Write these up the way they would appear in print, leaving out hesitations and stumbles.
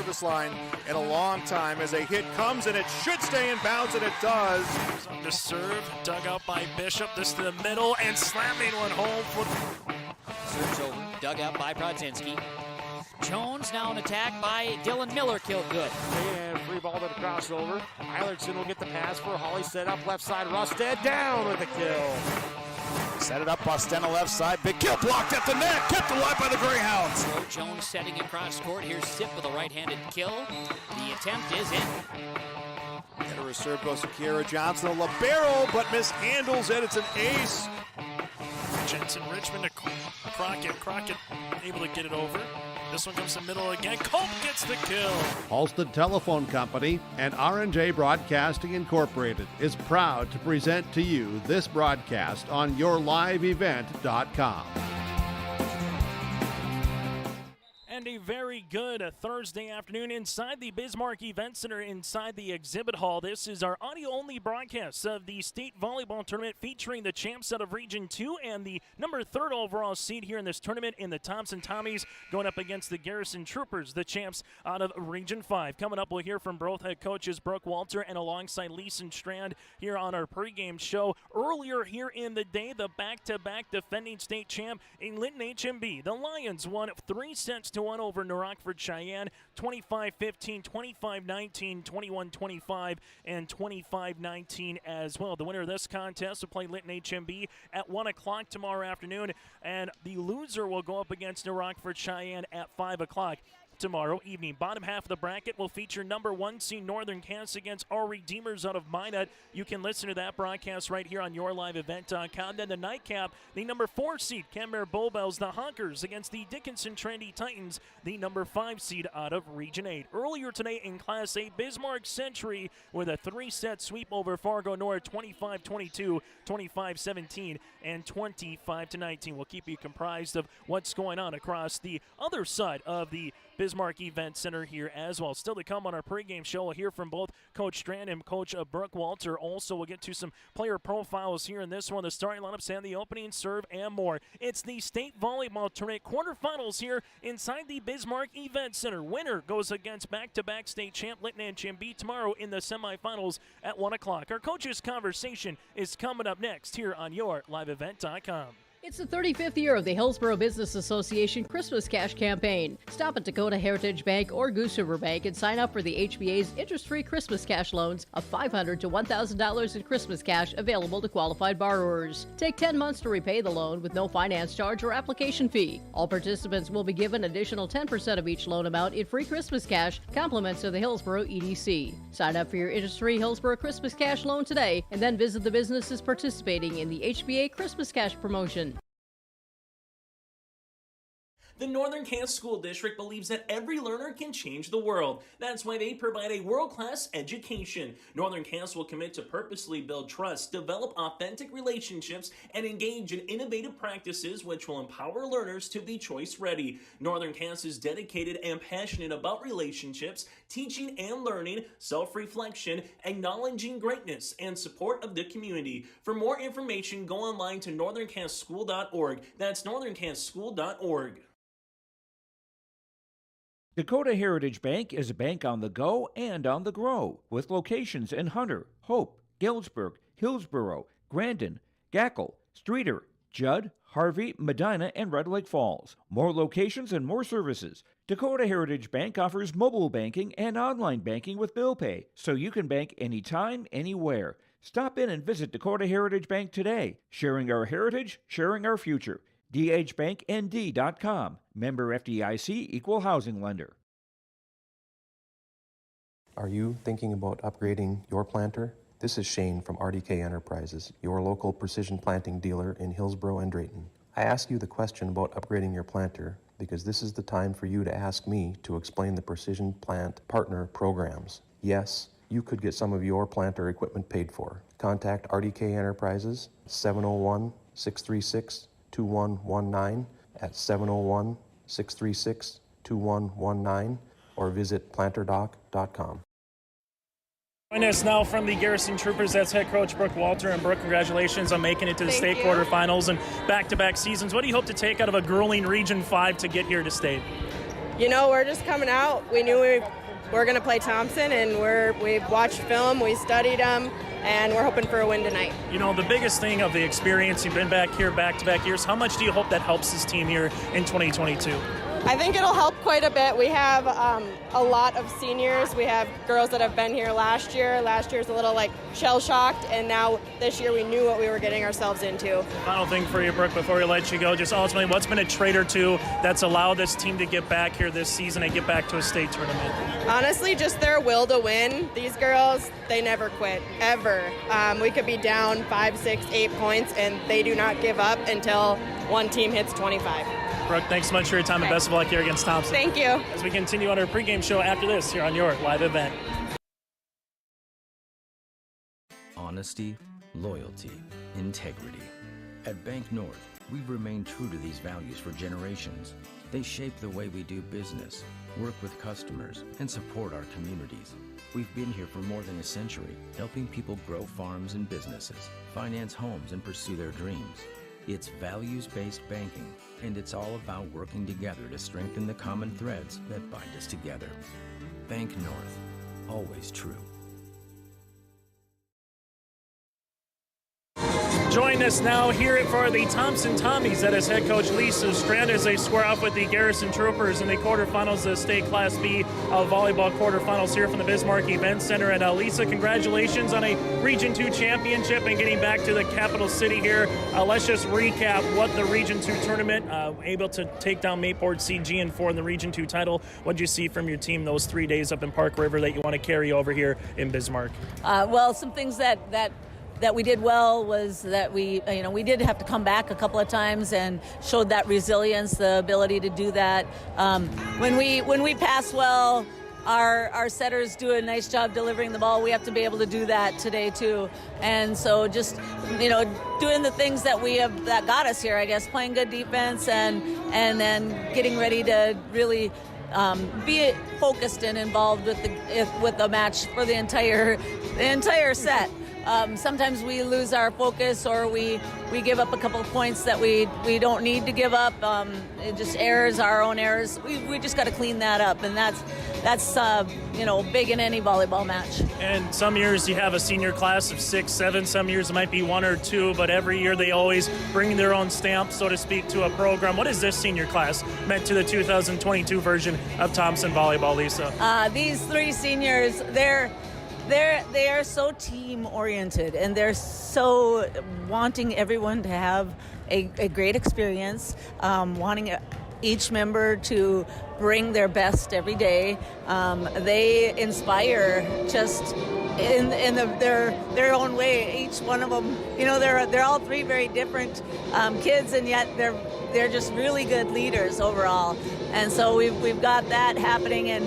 service line in a long time as a hit comes, and it should stay in bounds, and it does. On the serve, dug out by Bishop. This to the middle, and slamming one home. Serves over, dug out by Brodzinski. Jones now an attack by Dylan Miller, killed good. And free ball to the crossover. Eilertson will get the pass for Hawley, set up left side. Rusted down with the kill. Set it up, Bostena left side. Big kill blocked at the net, kept alive by the Greyhounds. So Jones setting across court. Here's Sip with a right-handed kill. The attempt is in. And a serve goes to Kiera Johnson, a libero, but mishandles it. It's an ace. Jensen Richmond to Crockett. Crockett able to get it over. This one comes to the middle again. Cope gets the kill. Halsted Telephone Company and R&J Broadcasting Incorporated is proud to present to you this broadcast on yourliveevent.com. And a very good Thursday afternoon inside the Bismarck Event Center, inside the exhibit hall. This is our audio-only broadcast of the state volleyball tournament featuring the champs out of Region 2 and the number 3rd overall seed here in this tournament in the Thompson Tommies going up against the Garrison Troopers, the champs out of Region 5. Coming up, we'll hear from both head coaches Brooke Walter and alongside Leeson Strand here on our pregame show. Earlier here in the day, the back-to-back defending state champ in Linton HMB. The Lions won 3 sets to 1 over New Rockford Cheyenne, 25-15, 25-19, 21-25, and 25-19 as well. The winner of this contest will play Linton HMB at 1 o'clock tomorrow afternoon, and the loser will go up against New Rockford Cheyenne at 5 o'clock tomorrow evening. Bottom half of the bracket will feature number 1 seed Northern Cass against our Redeemers out of Minot. You can listen to that broadcast right here on yourliveevent.com. Then the nightcap, the number 4 seed Canberra Bullbells, the Honkers against the Dickinson Trendy Titans, the number 5 seed out of Region 8. Earlier today in Class A, Bismarck Century with a 3-set sweep over Fargo North, 25-22, 25-17, and 25-19. We'll keep you comprised of what's going on across the other side of the Bismarck Event Center here as well. Still to come on our pregame show, we'll hear from both Coach Strand and Coach Brooke Walter. Also, we'll get to some player profiles here in this one, the starting lineups and the opening serve and more. It's the state volleyball tournament quarterfinals here inside the Bismarck Event Center. Winner goes against back-to-back state champ Linton HMB tomorrow in the semifinals at 1 o'clock. Our coaches' conversation is coming up next here on yourliveevent.com. It's the 35th year of the Hillsborough Business Association Christmas Cash Campaign. Stop at Dakota Heritage Bank or Goose River Bank and sign up for the HBA's interest-free Christmas cash loans of $500 to $1,000 in Christmas cash available to qualified borrowers. Take 10 months to repay the loan with no finance charge or application fee. All participants will be given additional 10% of each loan amount in free Christmas cash, compliments of the Hillsborough EDC. Sign up for your interest-free Hillsborough Christmas Cash loan today and then visit the businesses participating in the HBA Christmas Cash promotion. The Northern Cass School District believes that every learner can change the world. That's why they provide a world-class education. Northern Cass will commit to purposely build trust, develop authentic relationships, and engage in innovative practices which will empower learners to be choice-ready. Northern Cass is dedicated and passionate about relationships, teaching and learning, self-reflection, acknowledging greatness, and support of the community. For more information, go online to northerncasschool.org. That's northerncasschool.org. Dakota Heritage Bank is a bank on the go and on the grow, with locations in Hunter, Hope, Galesburg, Hillsborough, Grandin, Gackle, Streeter, Judd, Harvey, Medina, and Red Lake Falls. More locations and more services. Dakota Heritage Bank offers mobile banking and online banking with bill pay, so you can bank anytime, anywhere. Stop in and visit Dakota Heritage Bank today. Sharing our heritage, sharing our future. dhbanknd.com. Member FDIC, Equal Housing Lender. Are you thinking about upgrading your planter? This is Shane from RDK Enterprises, your local precision planting dealer in Hillsborough and Drayton. I ask you the question about upgrading your planter because this is the time for you to ask me to explain the Precision Plant Partner programs. Yes, you could get some of your planter equipment paid for. Contact RDK Enterprises, 701-636-2119 at 701-636-2119 or visit planterdoc.com. Join us now from the Garrison Troopers. That's head coach Brooke Walter. And Brooke, congratulations on making it to the state quarterfinals and back-to-back seasons. What do you hope to take out of a grueling Region 5 to get here to state? we're just coming out. We knew we were going to play Thompson, and we've watched film, we studied them, and we're hoping for a win tonight. The biggest thing of the experience, you've been back here back-to-back years. How much do you hope that helps this team here in 2022? I think it'll help quite a bit. We have a lot of seniors. We have girls that have been here last year. Last year's a little shell-shocked, and now this year we knew what we were getting ourselves into. Final thing for you, Brooke, before we let you go, just ultimately, what's been a trait or two that's allowed this team to get back here this season and get back to a state tournament? Honestly, just their will to win. These girls, they never quit, ever. We could be down 5, 6, 8 points, and they do not give up until one team hits 25. Brooke, thanks so much for your time and best of luck here against Thompson. Thank you. As we continue on our pregame show after this here on your live event. Honesty, loyalty, integrity. At Bank North, we've remained true to these values for generations. They shape the way we do business, work with customers, and support our communities. We've been here for more than a century, helping people grow farms and businesses, finance homes, and pursue their dreams. It's values-based banking, and it's all about working together to strengthen the common threads that bind us together. Bank North, always true. Join us now here for the Thompson Tommies. That is head coach Lisa Strand as they square off with the Garrison Troopers in the quarterfinals of the state Class B of volleyball quarterfinals here from the Bismarck Event Center. And Lisa, congratulations on a Region 2 championship and getting back to the capital city here. Let's just recap what the Region 2 tournament, able to take down Mayport CG&4 in the Region 2 title. What did you see from your team those 3 days up in Park River that you want to carry over here in Bismarck? Well, some things that we did well was that we did have to come back a couple of times and showed that resilience, the ability to do that. When we pass well, our setters do a nice job delivering the ball. We have to be able to do that today too. And so just doing the things that that got us here, I guess, playing good defense and then getting ready to really be focused and involved with the match for the entire set. Sometimes we lose our focus or we give up a couple of points that we don't need to give up. It just errors, our own errors. We just got to clean that up, and that's big in any volleyball match. And some years you have a senior class of 6, 7. Some years it might be 1 or 2, but every year they always bring their own stamp, so to speak, to a program. What is this senior class meant to the 2022 version of Thompson volleyball, Lisa? These 3 seniors, they are so team oriented, and they're so wanting everyone to have a great experience, wanting each member to bring their best every day. They inspire just in their own way. Each one of them, they're all 3 very different kids, and yet they're just really good leaders overall. And so we've got that happening, and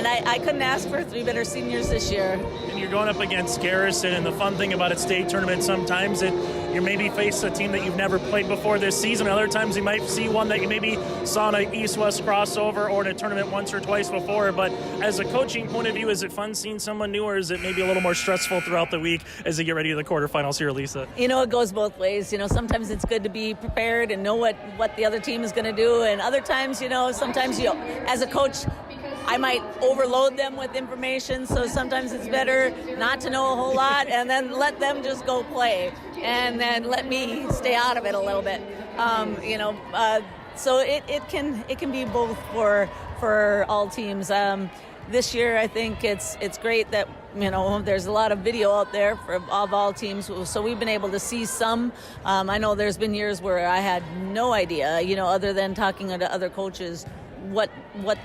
I couldn't ask for 3 better seniors this year. And you're going up against Garrison, and the fun thing about a state tournament, sometimes you maybe face a team that you've never played before this season. Other times you might see one that you maybe saw in an East-West crossover or in a tournament once or twice before. But as a coaching point of view, is it fun seeing someone new, or is it maybe a little more stressful throughout the week as you get ready to the quarterfinals here, Lisa? It goes both ways. Sometimes it's good to be prepared and know what the other team is going to do. And other times, sometimes as a coach, I might overload them with information, so sometimes it's better not to know a whole lot and then let them just go play and then let me stay out of it a little bit. So it can be both for all teams. This year, I think it's great that there's a lot of video out there of all teams, so we've been able to see some. I know there's been years where I had no idea, other than talking to other coaches, what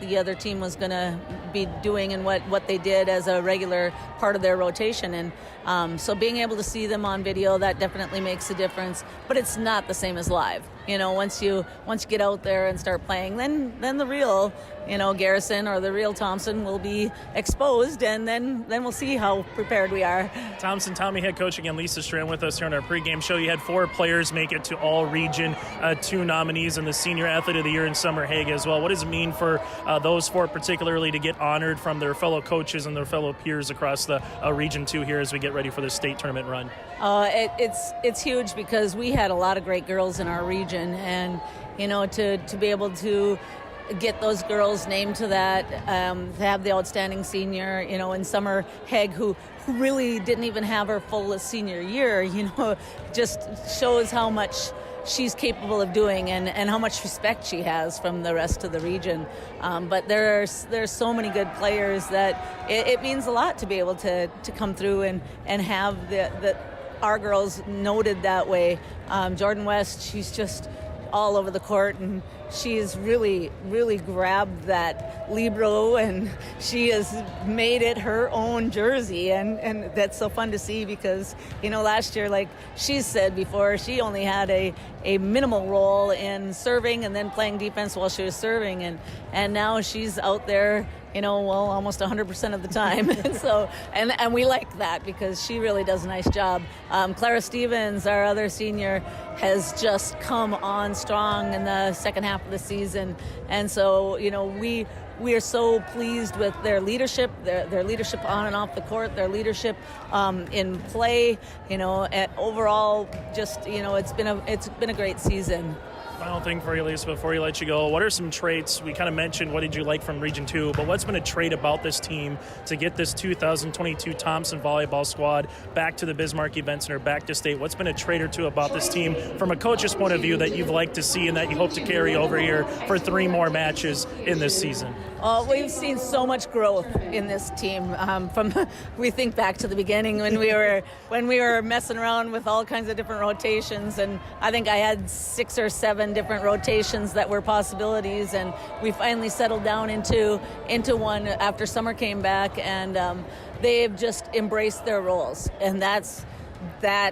the other team was going to be doing and what they did as a regular part of their rotation. And so being able to see them on video, that definitely makes a difference. But it's not the same as live. Once you get out there and start playing, then the real, Garrison or the real Thompson will be exposed, and then we'll see how prepared we are. Thompson Tommy head coach again, Lisa Strand, with us here on our pregame show. You had 4 players make it to all region, 2 nominees, and the senior athlete of the year in Summer Hague as well. What does it mean for those 4 particularly to get honored from their fellow coaches and their fellow peers across the Region 2 here as we get ready for the state tournament run? It's huge because we had a lot of great girls in our region, and to be able to get those girls named to that, to have the outstanding senior, in Summer Haig, who really didn't even have her full senior year, just shows how much she's capable of doing and how much respect she has from the rest of the region. But there's so many good players that it means a lot to be able to come through and have our girls noted that way. Jordan West, she's just all over the court, and she's really, really grabbed that libero, and she has made it her own jersey, and that's so fun to see because, last year, like she said before, she only had a minimal role in serving and then playing defense while she was serving, and now she's out there, almost 100% of the time. So, and we like that because she really does a nice job. Clara Stevens, our other senior, has just come on strong in the second half of the season. And so, we are so pleased with their leadership, their leadership on and off the court, their leadership in play. Overall, just it's been a great season. Final thing for you, Lisa, before you let you go. What are some traits? We kind of mentioned what did you like from Region 2, but what's been a trait about this team to get this 2022 Thompson volleyball squad back to the Bismarck Event Center, back to state? What's been a trait or two about this team from a coach's point of view that you've liked to see and that you hope to carry over here for 3 more matches in this season? We've seen so much growth in this team. We think back to the beginning when we were messing around with all kinds of different rotations, and I think I had 6 or 7 different rotations that were possibilities, and we finally settled down into one after Summer came back, and they've just embraced their roles, and that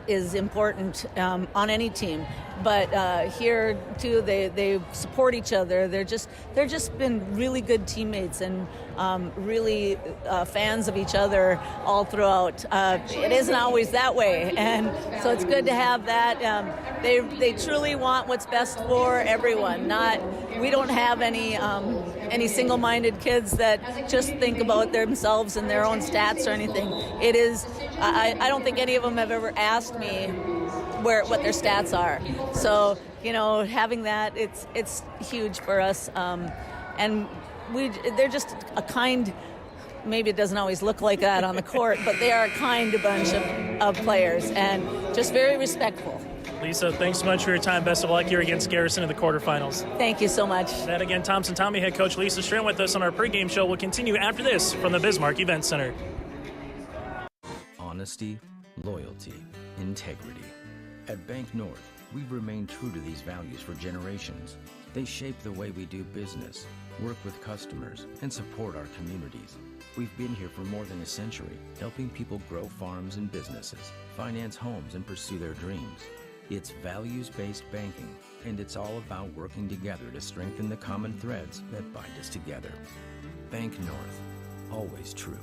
is important on any team. But here too, they support each other. They're just been really good teammates and really fans of each other all throughout. It isn't always that way, and so it's good to have that. They truly want what's best for everyone. We don't have any single-minded kids that just think about themselves and their own stats or anything. It is. I don't think any of them have ever asked me what their stats are. So, having that, it's huge for us. And they're just a kind, maybe it doesn't always look like that on the court, but they are a kind bunch of players and just very respectful. Lisa, thanks so much for your time. Best of luck here against Garrison in the quarterfinals. Thank you so much. That again, Thompson Tommy head coach Lisa Strand with us on our pregame show. We'll continue after this from the Bismarck Event Center. Honesty, loyalty, integrity. At Bank North, we've remained true to these values for generations. They shape the way we do business, work with customers, and support our communities. We've been here for more than a century, helping people grow farms and businesses, finance homes, and pursue their dreams. It's values-based banking, and it's all about working together to strengthen the common threads that bind us together. Bank North, always true.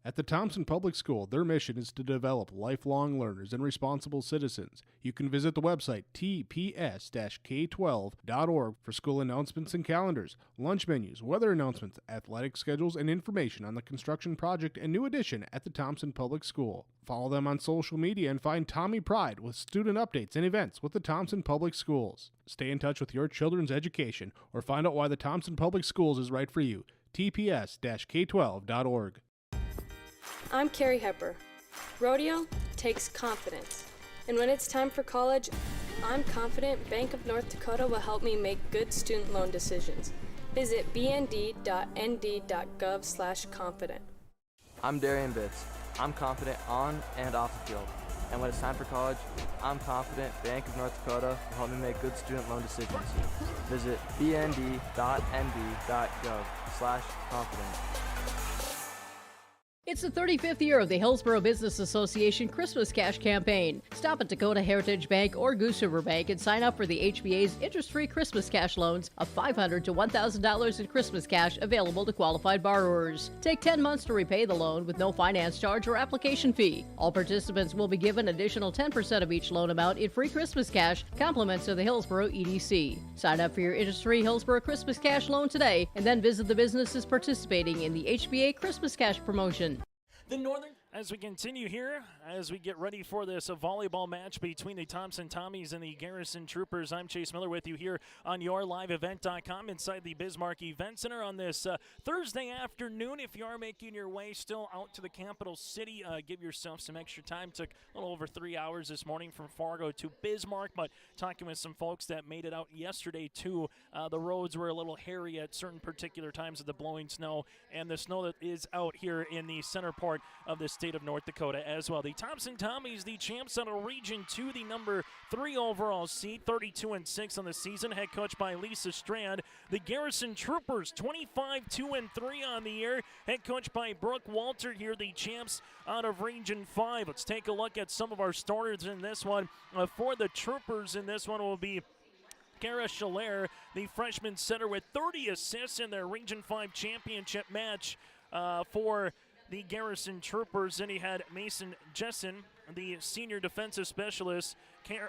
At the Thompson Public School, their mission is to develop lifelong learners and responsible citizens. You can visit the website tps-k12.org for school announcements and calendars, lunch menus, weather announcements, athletic schedules, and information on the construction project and new addition at the Thompson Public School. Follow them on social media and find Tommy Pride with student updates and events with the Thompson Public Schools. Stay in touch with your children's education or find out why the Thompson Public Schools is right for you. tps-k12.org. I'm Carrie Hepper. Rodeo takes confidence. And when it's time for college, I'm confident Bank of North Dakota will help me make good student loan decisions. Visit bnd.nd.gov/confident. I'm Darian Bitts. I'm confident on and off the field. And when it's time for college, I'm confident Bank of North Dakota will help me make good student loan decisions. Visit bnd.nd.gov/confident. It's the 35th year of the Hillsborough Business Association Christmas Cash Campaign. Stop at Dakota Heritage Bank or Goose River Bank and sign up for the HBA's interest-free Christmas cash loans of $500 to $1,000 in Christmas cash available to qualified borrowers. Take 10 months to repay the loan with no finance charge or application fee. All participants will be given additional 10% of each loan amount in free Christmas cash, compliments of the Hillsborough EDC. Sign up for your interest-free Hillsborough Christmas cash loan today and then visit the businesses participating in the HBA Christmas cash promotion. As we continue here, as we get ready for this volleyball match between the Thompson Tommies and the Garrison Troopers, I'm Chase Miller with you here on yourliveevent.com inside the Bismarck Event Center on this Thursday afternoon. If you are making your way still out to the capital city, give yourself some extra time. Took a little over 3 hours this morning from Fargo to Bismarck, but talking with some folks that made it out yesterday too. The roads were a little hairy at certain particular times of the blowing snow and the snow that is out here in the center part of the state of North Dakota as well. The Thompson Tommies, the champs out of Region 2, the number 3 overall seed, 32-6 on the season, head coached by Lisa Strand. The Garrison Troopers, 25-2-3 on the year, head coached by Brooke Walter here, the champs out of Region 5. Let's take a look at some of our starters in this one. For the Troopers in this one will be Kara Schiller, the freshman setter with 30 assists in their Region 5 championship match for the Garrison Troopers. Then he had Mason Jessen, the senior defensive specialist.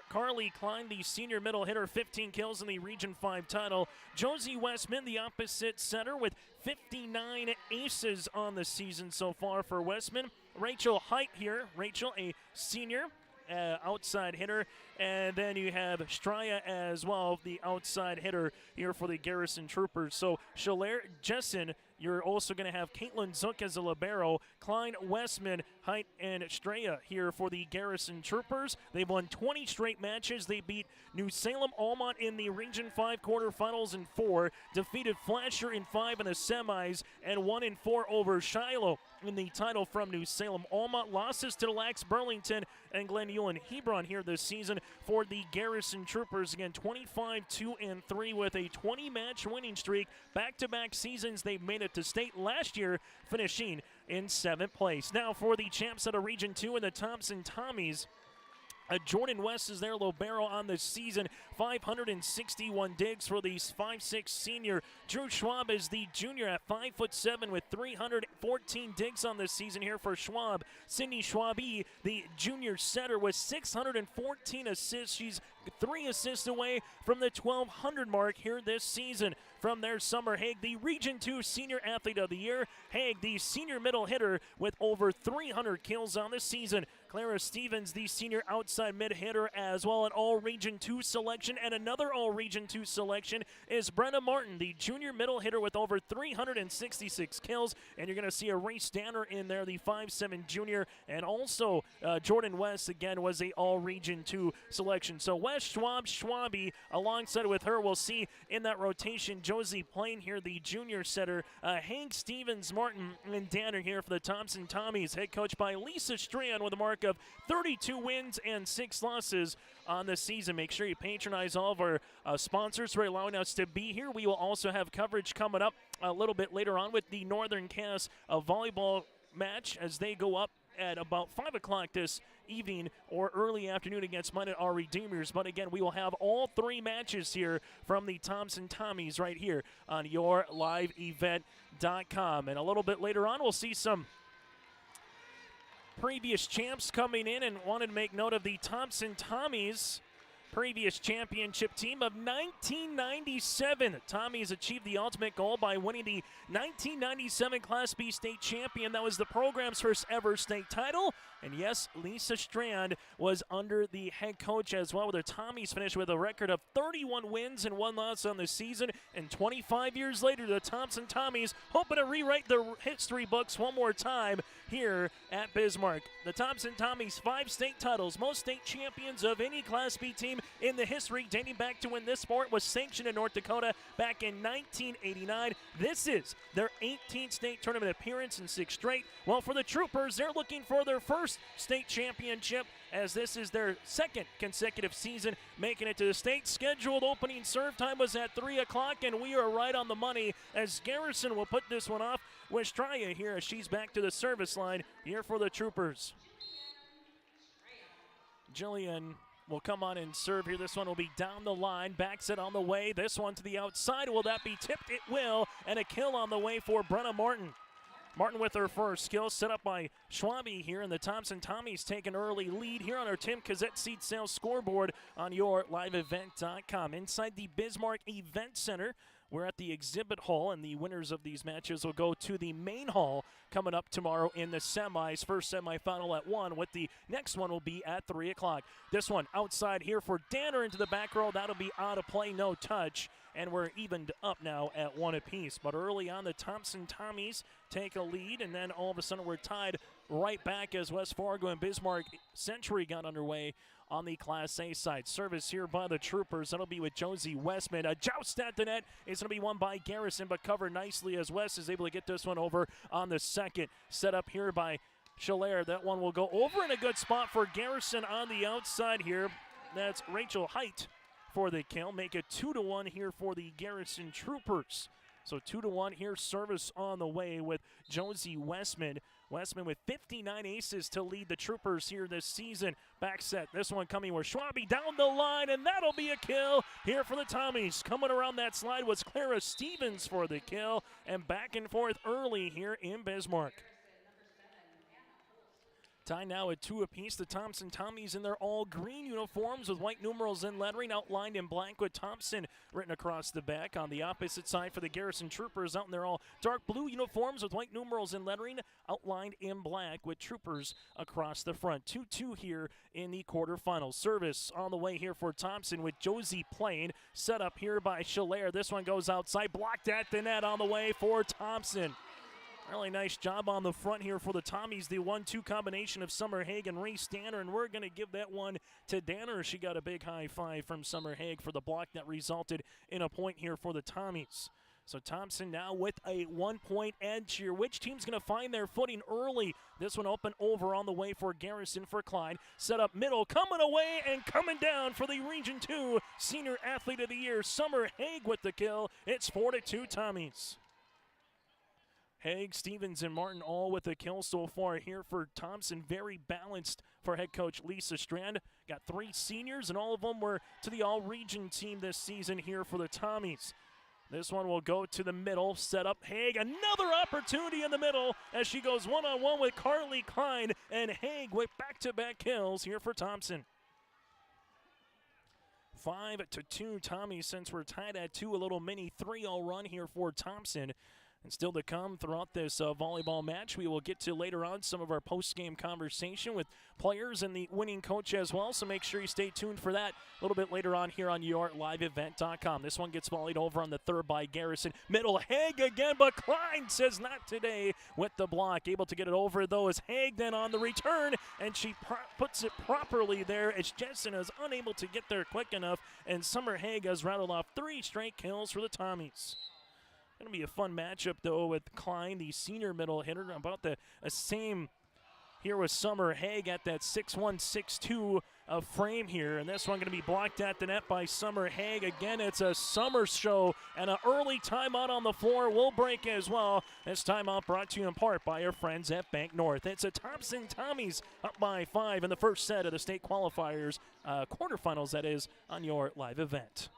Carly Klein, the senior middle hitter, 15 kills in the Region 5 title. Josie Westman, the opposite setter, with 59 aces on the season so far for Westman. Rachel Height here. Rachel, a senior outside hitter. And then you have Straya as well, the outside hitter here for the Garrison Troopers. So Schiller, Jessen, you're also going to have Caitlin Zook as a libero, Klein, Westman, Height, and Straya here for the Garrison Troopers. They've won 20 straight matches. They beat New Salem Almont in the Region 5 quarterfinals in 4, defeated Flasher in 5 in the semis, and 1 in 4 over Shiloh in the title from New Salem Almont. Losses to Lax Burlington and Glen Ewan Hebron here this season for the Garrison Troopers. Again, 25-2-3 with a 20-match winning streak. Back-to-back seasons they've made it to state, last year finishing in 7th place. Now for the champs out of Region 2 and the Thompson Tommies, Jordan West is their libero on the season, 561 digs for the 5'6" senior. Drew Schwab is the junior at 5'7" with 314 digs on the season here for Schwab. Sydney Schwabi, the junior setter, with 614 assists. She's 3 assists away from the 1,200 mark here this season. From their summer, Haig, the Region 2 Senior Athlete of the Year. Haig, the senior middle hitter with over 300 kills on the season. Clara Stevens, the senior outside mid hitter as well, an All-Region 2 selection. And another All-Region 2 selection is Brenna Martin, the junior middle hitter with over 366 kills. And you're going to see a Ray Stanner in there, the 5'7" junior. And also Jordan West, again, was a All-Region 2 selection. So West, Schwab, Schwabi, alongside with her, we'll see in that rotation Josie Plain here, the junior setter. Hank Stevens, Martin, and Danner here for the Thompson Tommies, head coached by Lisa Strand with a mark of 32 wins and 6 losses on the season. Make sure you patronize all of our sponsors for allowing us to be here. We will also have coverage coming up a little bit later on with the Northern Cass volleyball match as they go up at about 5 o'clock this evening or early afternoon against Minot our Redeemers. But again, we will have all 3 matches here from the Thompson Tommies right here on yourliveevent.com. And a little bit later on, we'll see some previous champs coming in, and wanted to make note of the Thompson Tommies previous championship team of 1997. The Tommies achieved the ultimate goal by winning the 1997 Class B state champion. That was the program's first ever state title. And yes, Lisa Strand was under the head coach as well, with the Tommies finished with a record of 31 wins and 1 loss on the season. And 25 years later, the Thompson Tommies hoping to rewrite the history books one more time here at Bismarck. The Thompson Tommies, 5 state titles, most state champions of any Class B team in the history, dating back to when this sport was sanctioned in North Dakota back in 1989. This is their 18th state tournament appearance in 6 straight. Well, for the Troopers, they're looking for their first state championship, as this is their 2nd consecutive season making it to the state. Scheduled opening serve time was at 3 o'clock, and we are right on the money as Garrison will put this one off with Straya here as she's back to the service line here for the Troopers. Jillian will come on and serve here. This one will be down the line. Backs it on the way. This one to the outside. Will that be tipped? It will. And a kill on the way for Brenna Martin. Martin with her first skill, set up by Schwabi here, and the Thompson Tommies take an early lead here on our Tim Kazette Seed Sales scoreboard on yourliveevent.com. Inside the Bismarck Event Center, we're at the exhibit hall, and the winners of these matches will go to the main hall coming up tomorrow in the semis. First semifinal at 1, with the next one will be at 3 o'clock. This one outside here for Danner into the back row. That'll be out of play, no touch. And we're evened up now at 1 apiece. But early on, the Thompson Tommies take a lead, and then all of a sudden we're tied right back as West Fargo and Bismarck Century got underway on the Class A side. Service here by the Troopers. That'll be with Josie Westman. A joust at the net is going to be won by Garrison, but covered nicely as West is able to get this one over on the second. Set up here by Schiller. That one will go over in a good spot for Garrison on the outside here. That's Rachel Height for the kill. Make it 2-1 here for the Garrison Troopers. So 2-1 here, service on the way with Josie Westman. Westman with 59 aces to lead the Troopers here this season. Back set, this one coming with Schwabe down the line, and that'll be a kill here for the Tommies. Coming around that slide was Clara Stevens for the kill, and back and forth early here in Bismarck. Tie now at 2 apiece. The Thompson Tommies in their all-green uniforms with white numerals and lettering outlined in black with Thompson written across the back. On the opposite side for the Garrison Troopers out in their all-dark blue uniforms with white numerals and lettering outlined in black with Troopers across the front. 2-2 here in the quarterfinals. Service on the way here for Thompson with Josie playing. Set up here by Schiller. This one goes outside. Blocked at the net on the way for Thompson. Really nice job on the front here for the Tommies. The 1-2 combination of Summer Haig and Reese Danner, and we're going to give that one to Danner. She got a big high five from Summer Haig for the block that resulted in a point here for the Tommies. So Thompson now with a 1-point edge here. Which team's going to find their footing early? This one open over on the way for Garrison for Clyde. Set up middle, coming away and coming down for the Region 2 Senior Athlete of the Year, Summer Haig with the kill. It's 4-2 Tommies. Haig, Stevens, and Martin all with a kill so far here for Thompson. Very balanced for head coach Lisa Strand. Got 3 seniors, and all of them were to the all-region team this season here for the Tommies. This one will go to the middle. Set up Haig. Another opportunity in the middle as she goes one-on-one with Carly Klein, and Haig with back-to-back kills here for Thompson. 5-2 Tommies since we're tied at 2. A little mini 3-0 run here for Thompson. And still to come throughout this volleyball match, we will get to later on some of our post-game conversation with players and the winning coach as well, so make sure you stay tuned for that a little bit later on here on yourliveevent.com. This one gets volleyed over on the third by Garrison. Middle, Haig again, but Klein says not today with the block. Able to get it over, though, is Haig then on the return, and she puts it properly there as Jensen is unable to get there quick enough, and Summer Haig has rattled off 3 straight kills for the Tommies. Going to be a fun matchup, though, with Klein, the senior middle hitter, about the same here with Summer Haig at that 6'1", 6'2" frame here. And this one going to be blocked at the net by Summer Haig. Again, it's a summer show, and an early timeout on the floor will break as well. This timeout brought to you in part by our friends at Bank North. It's a Thompson Tommies up by 5 in the first set of the state qualifiers, quarterfinals, that is, on your live event.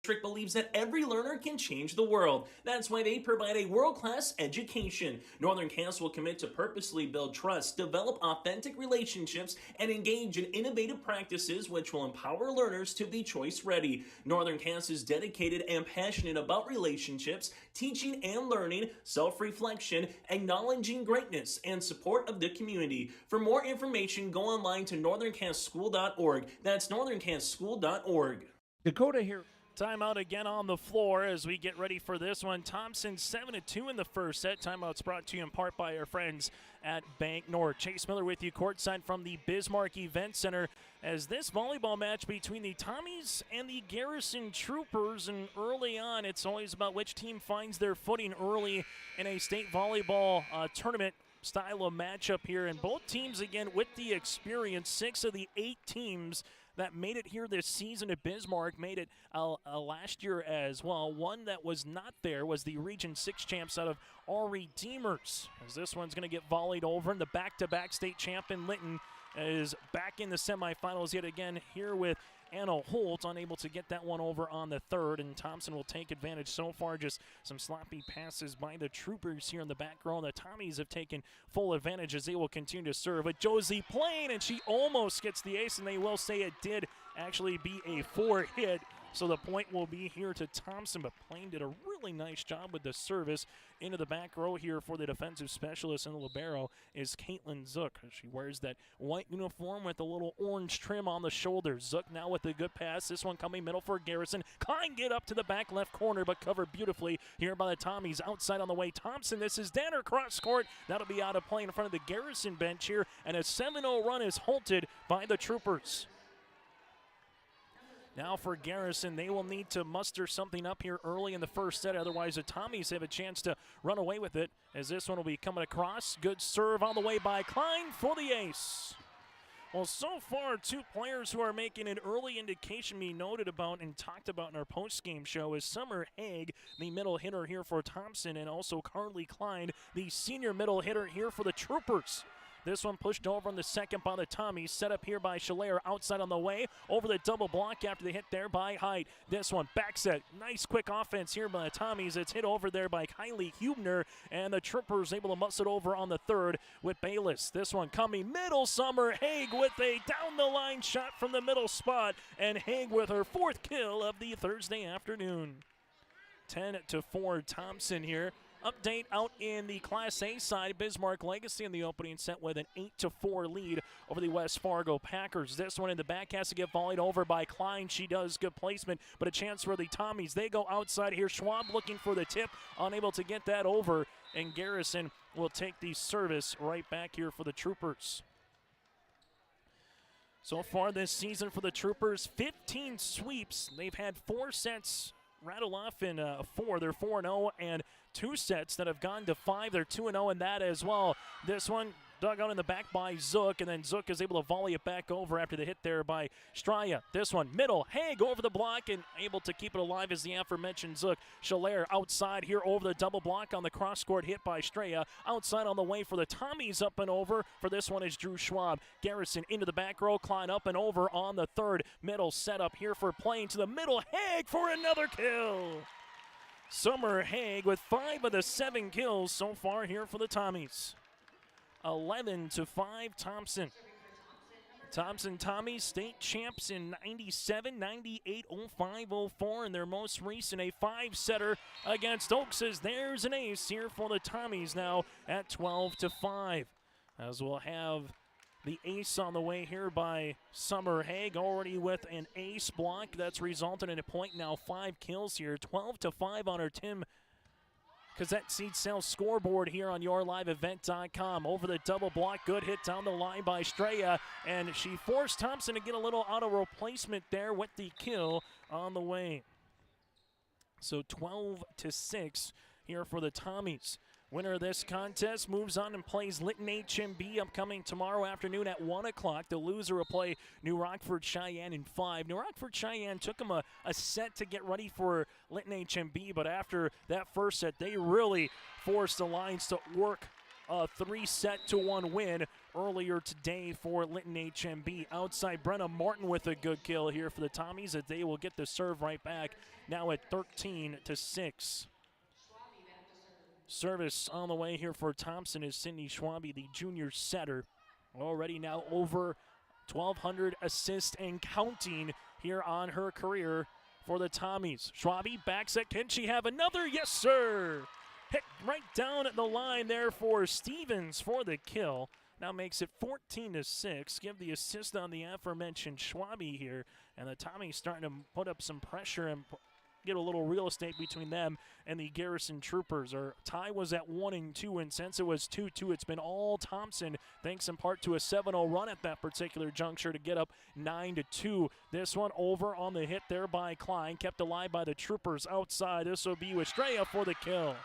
District believes that every learner can change the world. That's why they provide a world-class education. Northern Cass will commit to purposely build trust, develop authentic relationships, and engage in innovative practices which will empower learners to be choice-ready. Northern Cass is dedicated and passionate about relationships, teaching and learning, self-reflection, acknowledging greatness, and support of the community. For more information, go online to northerncasschool.org. That's northerncasschool.org. Dakota here. Timeout again on the floor as we get ready for this one. Thompson 7-2 in the first set. Timeout's brought to you in part by our friends at Bank North. Chase Miller with you courtside from the Bismarck Event Center as this volleyball match between the Tommies and the Garrison Troopers. And early on, it's always about which team finds their footing early in a state volleyball tournament style of matchup here. And both teams, again, with the experience, 6 of the 8 teams that made it here this season at Bismarck made it last year as well. One that was not there was the Region 6 champs out of our Redeemers, as this one's going to get volleyed over, and the back-to-back state champion Linton is back in the semifinals yet again here with Anna Holt, unable to get that one over on the third, and Thompson will take advantage so far. Just some sloppy passes by the Troopers here in the back row. The Tommies have taken full advantage as they will continue to serve. But Josie playing, and she almost gets the ace, and they will say it did actually be a 4-hit So the point will be here to Thompson, but Plain did a really nice job with the service. Into the back row here for the defensive specialist and the libero is Caitlin Zook. She wears that white uniform with a little orange trim on the shoulders. Zook now with a good pass. This one coming middle for Garrison. Klein get up to the back left corner, but covered beautifully here by the Tommies. Outside on the way, Thompson. This is Danner cross court. That'll be out of play in front of the Garrison bench here, and a 7-0 run is halted by the Troopers. Now for Garrison, they will need to muster something up here early in the first set. Otherwise, the Tommies have a chance to run away with it, as this one will be coming across. Good serve on the way by Klein for the ace. Well, so far, two players who are making an early indication we noted about and talked about in our post-game show is Summer Haig, the middle hitter here for Thompson, and also Carly Klein, the senior middle hitter here for the Troopers. This one pushed over on the second by the Tommies. Set up here by Schiller outside on the way. Over the double block after the hit there by Height. This one back set. Nice quick offense here by the Tommies. It's hit over there by Kylie Hubner. And the Troopers able to muss it over on the third with Bayless. This one coming middle. Summer Haig with a down-the-line shot from the middle spot. And Haig with her fourth kill of the Thursday afternoon. 10-4 Thompson here. Update out in the Class A side. Bismarck Legacy in the opening set with an 8-4 lead over the West Fargo Packers. This one in the back has to get volleyed over by Klein. She does good placement, but a chance for the Tommies. They go outside here. Schwab looking for the tip, unable to get that over, and Garrison will take the service right back here for the Troopers. So far this season for the Troopers, 15 sweeps. They've had 4 sets rattle off in 4. They're 4-0, and 2 sets that have gone to 5. They're 2-0 in that as well. This one dug out in the back by Zook, and then Zook is able to volley it back over after the hit there by Straya. This one, middle, Haig over the block and able to keep it alive as the aforementioned Zook. Schiller outside here over the double block on the cross-court hit by Straya. Outside on the way for the Tommies up and over. For this one is Drew Schwab. Garrison into the back row, Klein up and over on the third. Middle set up here for Plain to the middle. Haig for another kill. Summer Haig with 5 of the 7 kills so far here for the Tommies. 11-5 Thompson. Thompson Tommies state champs in 97, 98, 05, 04, and their most recent a 5-setter against Oaks as there's an ace here for the Tommies now at 12-5. As we'll have the ace on the way here by Summer Haig, already with an ace block. That's resulted in a point now, 5 kills here, 12-5 on our Tim Cassette Seed Sales scoreboard here on yourliveevent.com. Over the double block, good hit down the line by Straya, and she forced Thompson to get a little auto replacement there with the kill on the way. So 12-6 here for the Tommies. Winner of this contest moves on and plays Lytton HMB upcoming tomorrow afternoon at 1 o'clock. The loser will play New Rockford Cheyenne in 5. New Rockford Cheyenne took them a set to get ready for Lytton HMB, but after that first set, they really forced the Lions to work a 3-1 win earlier today for Lytton HMB. Outside, Brenna Martin with a good kill here for the Tommies, as they will get the serve right back now at 13-6. Service on the way here for Thompson is Sydney Schwabe, the junior setter. Already now over 1,200 assists and counting here on her career for the Tommies. Schwabe backs it. Can she have another? Yes, sir. Hit right down at the line there for Stevens for the kill. Now makes it 14-6. Give the assist on the aforementioned Schwabe here. And the Tommies starting to put up some pressure and get a little real estate between them and the Garrison Troopers. Our tie was at 1-2, and since it was 2-2, it's been all Thompson, thanks in part to a 7-0 run at that particular juncture to get up 9-2. This one over on the hit there by Klein, kept alive by the Troopers outside. This will be Estrella for the kill.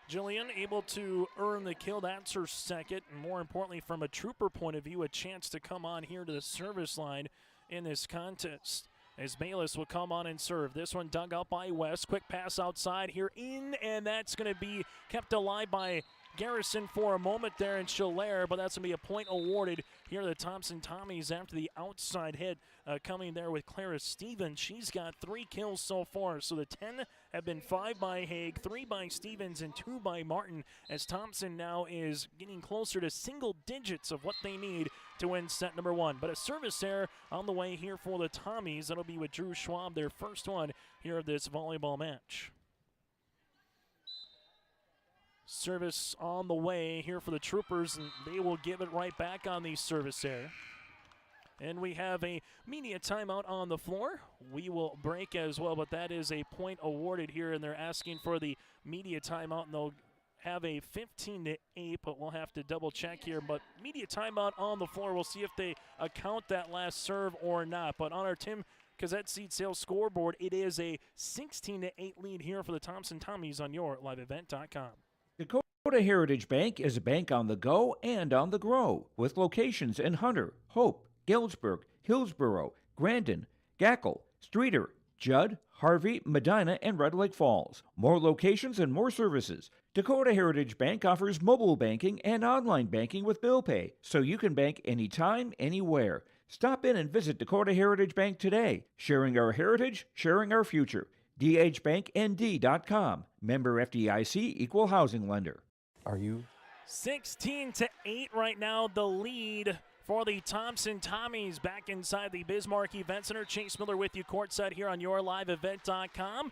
Jillian able to earn the kill. That's her second, and more importantly, from a Trooper point of view, a chance to come on here to the service line in this contest, as Bayless will come on and serve. This one dug out by West. Quick pass outside here in, and that's going to be kept alive by Garrison for a moment there and Schiller, but that's going to be a point awarded here to the Thompson Tommies after the outside hit coming there with Clara Stevens. She's got 3 kills so far, so the 10 have been 5 by Haig, 3 by Stevens, and 2 by Martin, as Thompson now is getting closer to single digits of what they need to win set number 1. But a service error on the way here for the Tommies. That'll be with Drew Schwab, their first one here of this volleyball match. Service on the way here for the Troopers, and they will give it right back on the service error. And we have a media timeout on the floor. We will break as well, but that is a point awarded here, and they're asking for the media timeout, and they'll have a 15-8, but we'll have to double check here. But media timeout on the floor. We'll see if they account that last serve or not. But on our Tim Cassette Seed Sales scoreboard, it is a 16-8 lead here for the Thompson Tommies on your liveevent.com. Dakota Heritage Bank is a bank on the go and on the grow, with locations in Hunter, Hope, Galesburg, Hillsborough, Grandin, Gackle, Streeter, Judd, Harvey, Medina, and Red Lake Falls. More locations and more services. Dakota Heritage Bank offers mobile banking and online banking with bill pay, so you can bank anytime, anywhere. Stop in and visit Dakota Heritage Bank today. Sharing our heritage, sharing our future. dhbanknd.com. Member FDIC, equal housing lender. Are you? 16-8 right now, the lead for the Thompson Tommies back inside the Bismarck Event Center. Chase Miller with you courtside here on yourliveevent.com.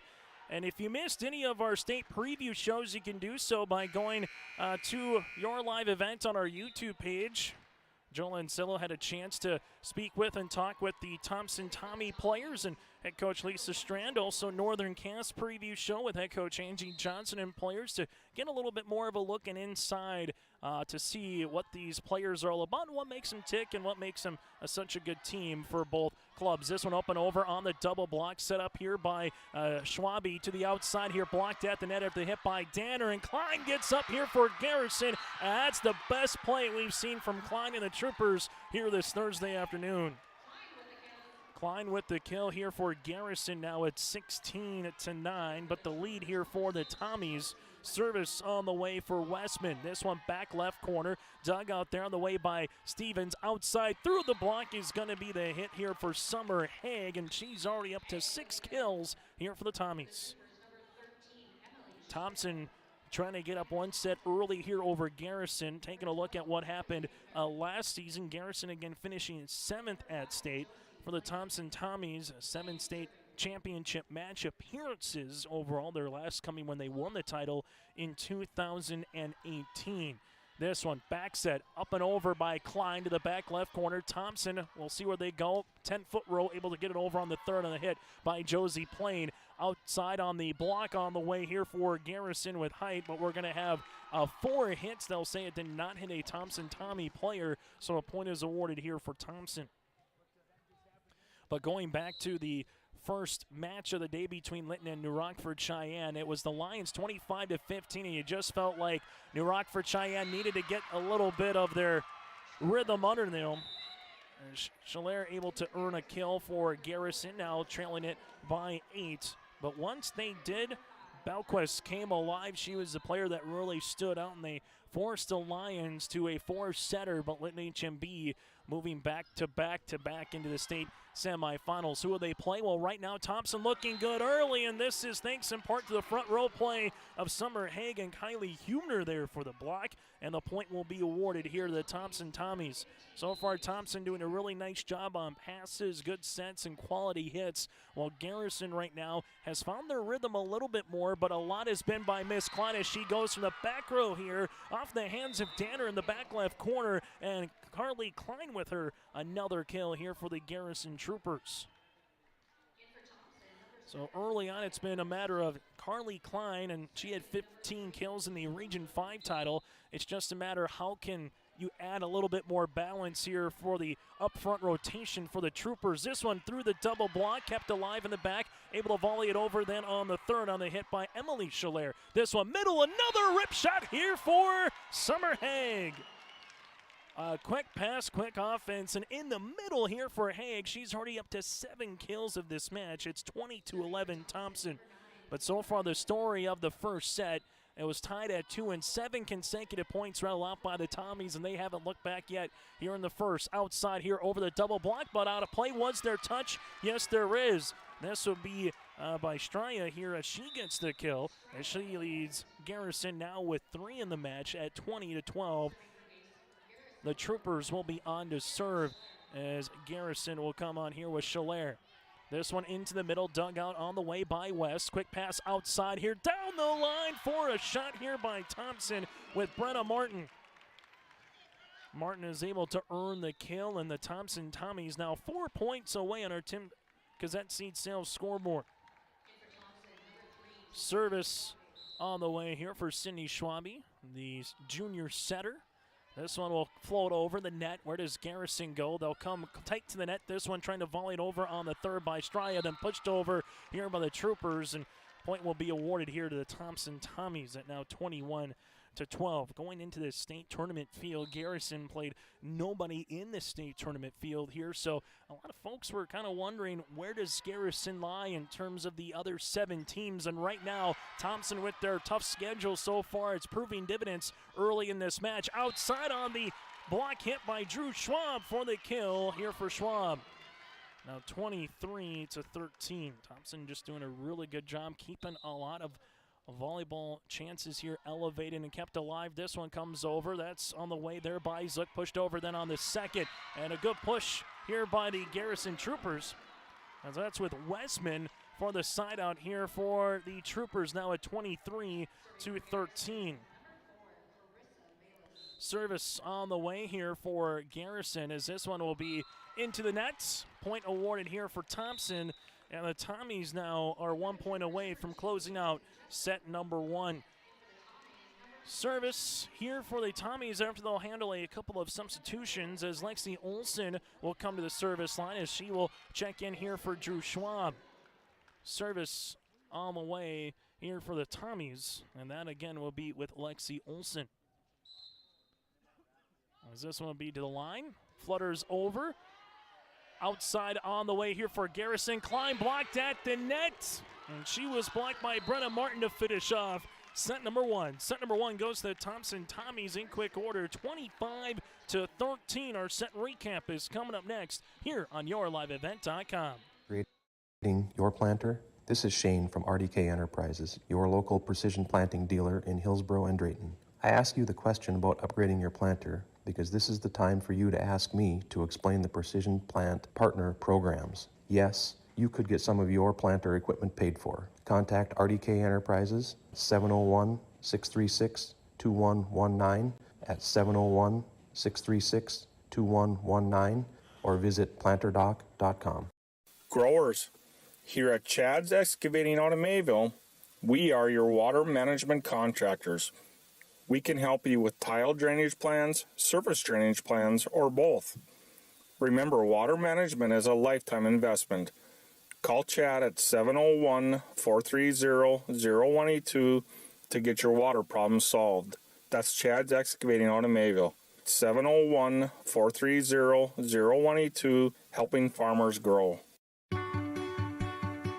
And if you missed any of our state preview shows, you can do so by going to Your Live Event on our YouTube page. Joel Ancillo had a chance to speak with and talk with the Thompson Tommy players and head coach Lisa Strand. Also Northern Cass preview show with head coach Angie Johnson and players to get a little bit more of a look and inside to see what these players are all about and what makes them tick and what makes them such a good team for both clubs. This one up and over on the double block set up here by Schwabe to the outside here, blocked at the net after the hit by Danner, and Klein gets up here for Garrison. That's the best play we've seen from Klein and the Troopers here this Thursday afternoon. Klein with the kill here for Garrison, now at 16-9, but the lead here for the Tommies. Service on the way for Westman. This one back left corner, dug out there on the way by Stevens. Outside through the block is going to be the hit here for Summer Haig, and she's already up to 6 kills here for the Tommies. Thompson trying to get up one set early here over Garrison. Taking a look at what happened last season. Garrison again finishing 7th at state. For the Thompson Tommies, 7 state championship match appearances overall, their last coming when they won the title in 2018. This one, back set, up and over by Klein to the back left corner. Thompson, we'll see where they go. 10-foot row, able to get it over on the third on the hit by Josie Plain. Outside on the block on the way here for Garrison with height, but we're going to have 4 hits. They'll say it did not hit a Thompson Tommy player, so a point is awarded here for Thompson. But going back to the first match of the day between Lytton and New Rockford Cheyenne, it was the Lions 25-15, and you just felt like New Rockford Cheyenne needed to get a little bit of their rhythm under them. Schiller able to earn a kill for Garrison, now trailing it by 8. But once they did, Belquist came alive. She was the player that really stood out, and they forced the Lions to a 4-setter, but Lytton HMB moving back to back into the state semifinals. Who will they play? Well, right now, Thompson looking good early, and this is thanks in part to the front row play of Summer Haig and Kylie Humner there for the block, and the point will be awarded here to the Thompson Tommies. So far, Thompson doing a really nice job on passes, good sets, and quality hits, while Garrison right now has found their rhythm a little bit more, but a lot has been by Miss Klein as she goes from the back row here, off the hands of Danner in the back left corner, and Carly Klein with her another kill here for the Garrison Troopers. So early on, it's been a matter of Carly Klein, and she had 15 kills in the Region 5 title. It's just a matter how can you add a little bit more balance here for the up front rotation for the Troopers. This one through the double block, kept alive in the back, able to volley it over then on the third on the hit by Emily Schiller. This one middle, another rip shot here for Summer Haig. Quick pass, quick offense, and in the middle here for Haig. She's already up to 7 kills of this match. It's 20-11 Thompson. But so far the story of the first set, It was tied at 2, and 7 consecutive points rattled out by the Tommies, and they haven't looked back yet here in the first. Outside here over the double block, but out of play. Was there touch? Yes, there is. This will be by Straya here as she gets the kill, as she leads Garrison now with 3 in the match at 20-12. The Troopers will be on to serve as Garrison will come on here with Schiller. This one into the middle, dugout on the way by West. Quick pass outside here, down the line for a shot here by Thompson with Brenna Martin. Martin is able to earn the kill, and the Thompson Tommies now 4 points away on our Tim Gazette Seed Sales scoreboard. Service on the way here for Sydney Schwabe, the junior setter. This one will float over the net. Where does Garrison go? They'll come tight to the net. This one trying to volley it over on the third by Straya, then pushed over here by the Troopers, and point will be awarded here to the Thompson Tommies at now 21-12. Going into the state tournament field, Garrison played nobody in the state tournament field here, so a lot of folks were kind of wondering, where does Garrison lie in terms of the other 7 teams? And right now, Thompson, with their tough schedule so far, it's proving dividends early in this match. Outside on the block hit by Drew Schwab for the kill here for Schwab. Now 23-13. Thompson just doing a really good job keeping a lot of volleyball chances here elevated and kept alive. This one comes over. That's on the way there by Zook. Pushed over then on the second. And a good push here by the Garrison Troopers. As that's with Westman for the side out here for the Troopers now at 23-13. Service on the way here for Garrison as this one will be into the net. Point awarded here for Thompson. And the Tommies now are 1 point away from closing out set number 1. Service here for the Tommies after they'll handle a couple of substitutions as Lexi Olson will come to the service line as she will check in here for Drew Schwab. Service on the way here for the Tommies, and that again will be with Lexi Olson. As this one will be to the line, flutters over. Outside on the way here for Garrison. Klein blocked at the net. And she was blocked by Brenna Martin to finish off set number 1. Set number 1 goes to the Thompson Tommies in quick order. 25-13. Our set recap is coming up next here on YourLiveEvent.com. Creating your planter? This is Shane from RDK Enterprises, your local precision planting dealer in Hillsborough and Drayton. I ask you the question about upgrading your planter because this is the time for you to ask me to explain the Precision Plant Partner programs. Yes, you could get some of your planter equipment paid for. Contact RDK Enterprises 701-636-2119 at 701-636-2119 or visit planterdoc.com. Growers, here at Chad's Excavating out of Mayville, we are your water management contractors. We can help you with tile drainage plans, surface drainage plans, or both. Remember, water management is a lifetime investment. Call Chad at 701-430-0182 to get your water problem solved. That's Chad's Excavating out of Mayville. 701-430-0182, helping farmers grow.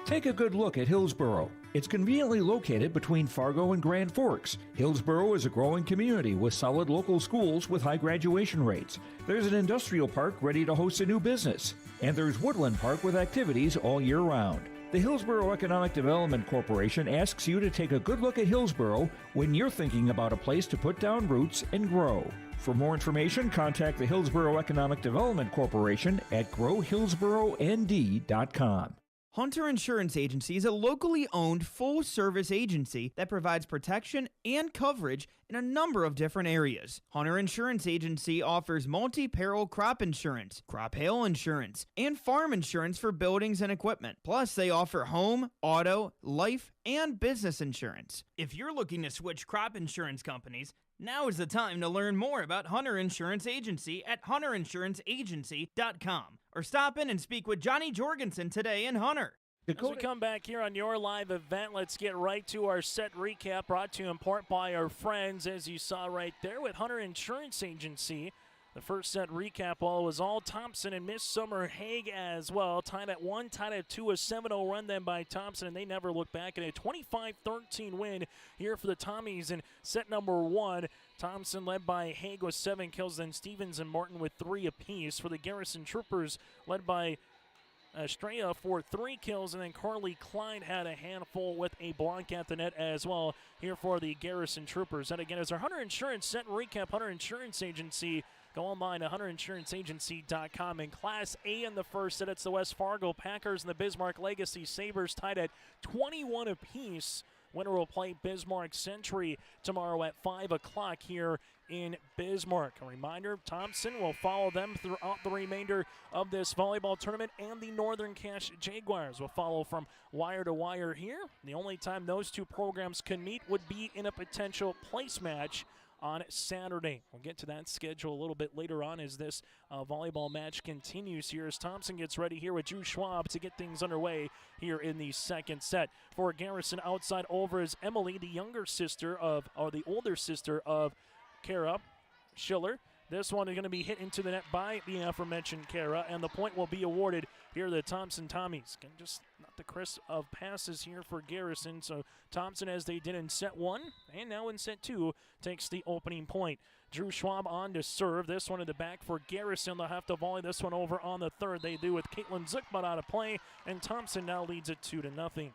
Take a good look at Hillsborough. It's conveniently located between Fargo and Grand Forks. Hillsborough is a growing community with solid local schools with high graduation rates. There's an industrial park ready to host a new business. And there's Woodland Park with activities all year round. The Hillsborough Economic Development Corporation asks you to take a good look at Hillsborough when you're thinking about a place to put down roots and grow. For more information, contact the Hillsborough Economic Development Corporation at growhillsborough.nd.com. Hunter Insurance Agency is a locally owned full-service agency that provides protection and coverage in a number of different areas. Hunter Insurance Agency offers multi-peril crop insurance, crop hail insurance, and farm insurance for buildings and equipment. Plus, they offer home, auto, life, and business insurance. If you're looking to switch crop insurance companies, now is the time to learn more about Hunter Insurance Agency at hunterinsuranceagency.com or stop in and speak with Johnny Jorgensen today in Hunter. Dakota. As we come back here on Your Live Event, let's get right to our set recap brought to you in part by our friends, as you saw right there with Hunter Insurance Agency. The first set recap ball was all Thompson and Miss Summer Haig as well. Tied at 1, tied at 2, a 7-0 run then by Thompson, and they never looked back in a 25-13 win here for the Tommies in set number 1. Thompson led by Haig with 7 kills, then Stevens and Martin with 3 apiece. For the Garrison Troopers, led by Estrella for 3 kills, and then Carly Klein had a handful with a block at the net as well here for the Garrison Troopers. That again is our Hunter Insurance set recap. Hunter Insurance Agency. Go online to hunterinsuranceagency.com. In Class A in the first set, it's the West Fargo Packers and the Bismarck Legacy Sabres tied at 21 apiece. Winner will play Bismarck Century tomorrow at 5 o'clock here in Bismarck. A reminder, Thompson will follow them throughout the remainder of this volleyball tournament, and the Northern Cache Jaguars will follow from wire to wire here. The only time those two programs can meet would be in a potential place match on Saturday. We'll get to that schedule a little bit later on as this volleyball match continues here, as Thompson gets ready here with Drew Schwab to get things underway here in the second set. For Garrison, outside over is Emily, the older sister of Kara Schiller. This one is going to be hit into the net by the aforementioned Kara, and the point will be awarded here to the Thompson Tommies. Just not the crisp of passes here for Garrison. So Thompson, as they did in set 1 and now in set 2, takes the opening point. Drew Schwab on to serve. This one in the back for Garrison. They'll have to volley this one over on the third. They do with Caitlin Zook, but out of play, and Thompson now leads it 2-0.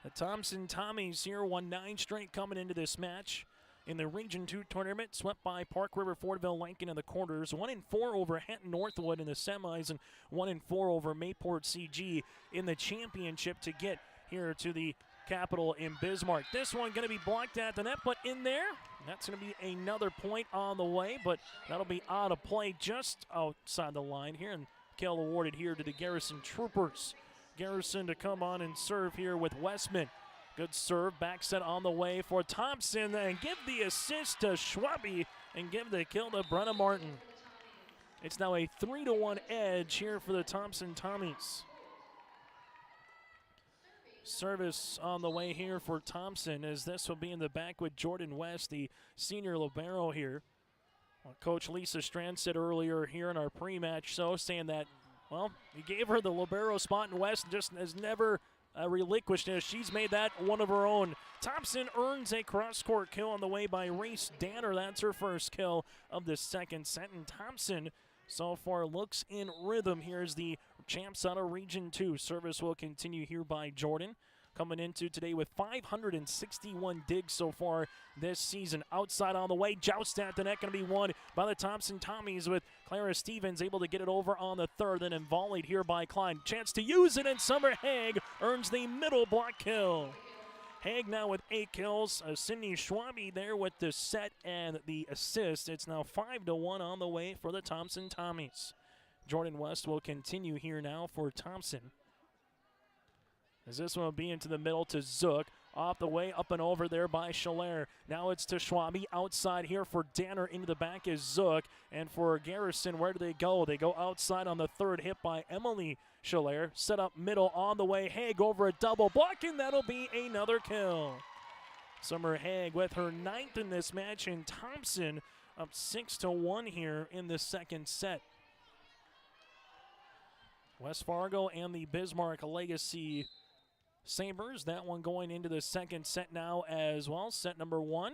The Thompson Tommies here won 9 straight coming into this match. In the Region 2 tournament, swept by Park River, Fordville, Lincoln in the quarters, 1-4 over Hatton Northwood in the semis, and 1-4 over Mayport CG in the championship to get here to the capital in Bismarck. This one going to be blocked at the net, but in there. That's going to be another point on the way, but that'll be out of play just outside the line here, and kill awarded here to the Garrison Troopers. Garrison to come on and serve here with Westman. Good serve, back set on the way for Thompson, and give the assist to Schwabe and give the kill to Brenna Martin. It's now a 3-1 edge here for the Thompson Tommies. Service on the way here for Thompson, as this will be in the back with Jordan West, the senior libero here. Coach Lisa Strand said earlier here in our pre-match saying that, well, he gave her the libero spot, and West just has never relinquished it. She's made that one of her own. Thompson earns a cross-court kill on the way by Reese Danner. That's her first kill of the second set. And Thompson so far looks in rhythm. Here's the champs out of Region 2. Service will continue here by Jordan. Coming into today with 561 digs so far this season. Outside on the way, joust at the net, going to be won by the Thompson Tommies, with Clara Stevens able to get it over on the third, and then volleyed here by Klein. Chance to use it, and Summer Haig earns the middle block kill. Haig now with 8 kills. Sydney Schwabe there with the set and the assist. It's now 5-1 on the way for the Thompson Tommies. Jordan West will continue here now for Thompson, as this one will be into the middle to Zook. Off the way, up and over there by Schiller. Now it's to Schwabe. Outside here for Danner. Into the back is Zook. And for Garrison, where do they go? They go outside on the third, hit by Emily Schiller. Set up middle on the way. Haig over a double block, and that'll be another kill. Summer Haig with her 9th in this match, and Thompson up 6-1 here in the second set. West Fargo and the Bismarck Legacy Sabres, that one going into the second set now as well. Set number 1.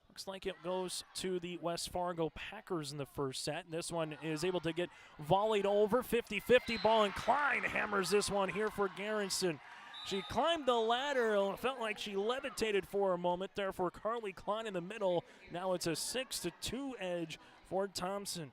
Looks like it goes to the West Fargo Packers in the first set. This one is able to get volleyed over. 50-50 ball, and Klein hammers this one here for Garrison. She climbed the ladder. It felt like she levitated for a moment there for Carly Klein in the middle. Now it's a 6-2 edge for Thompson.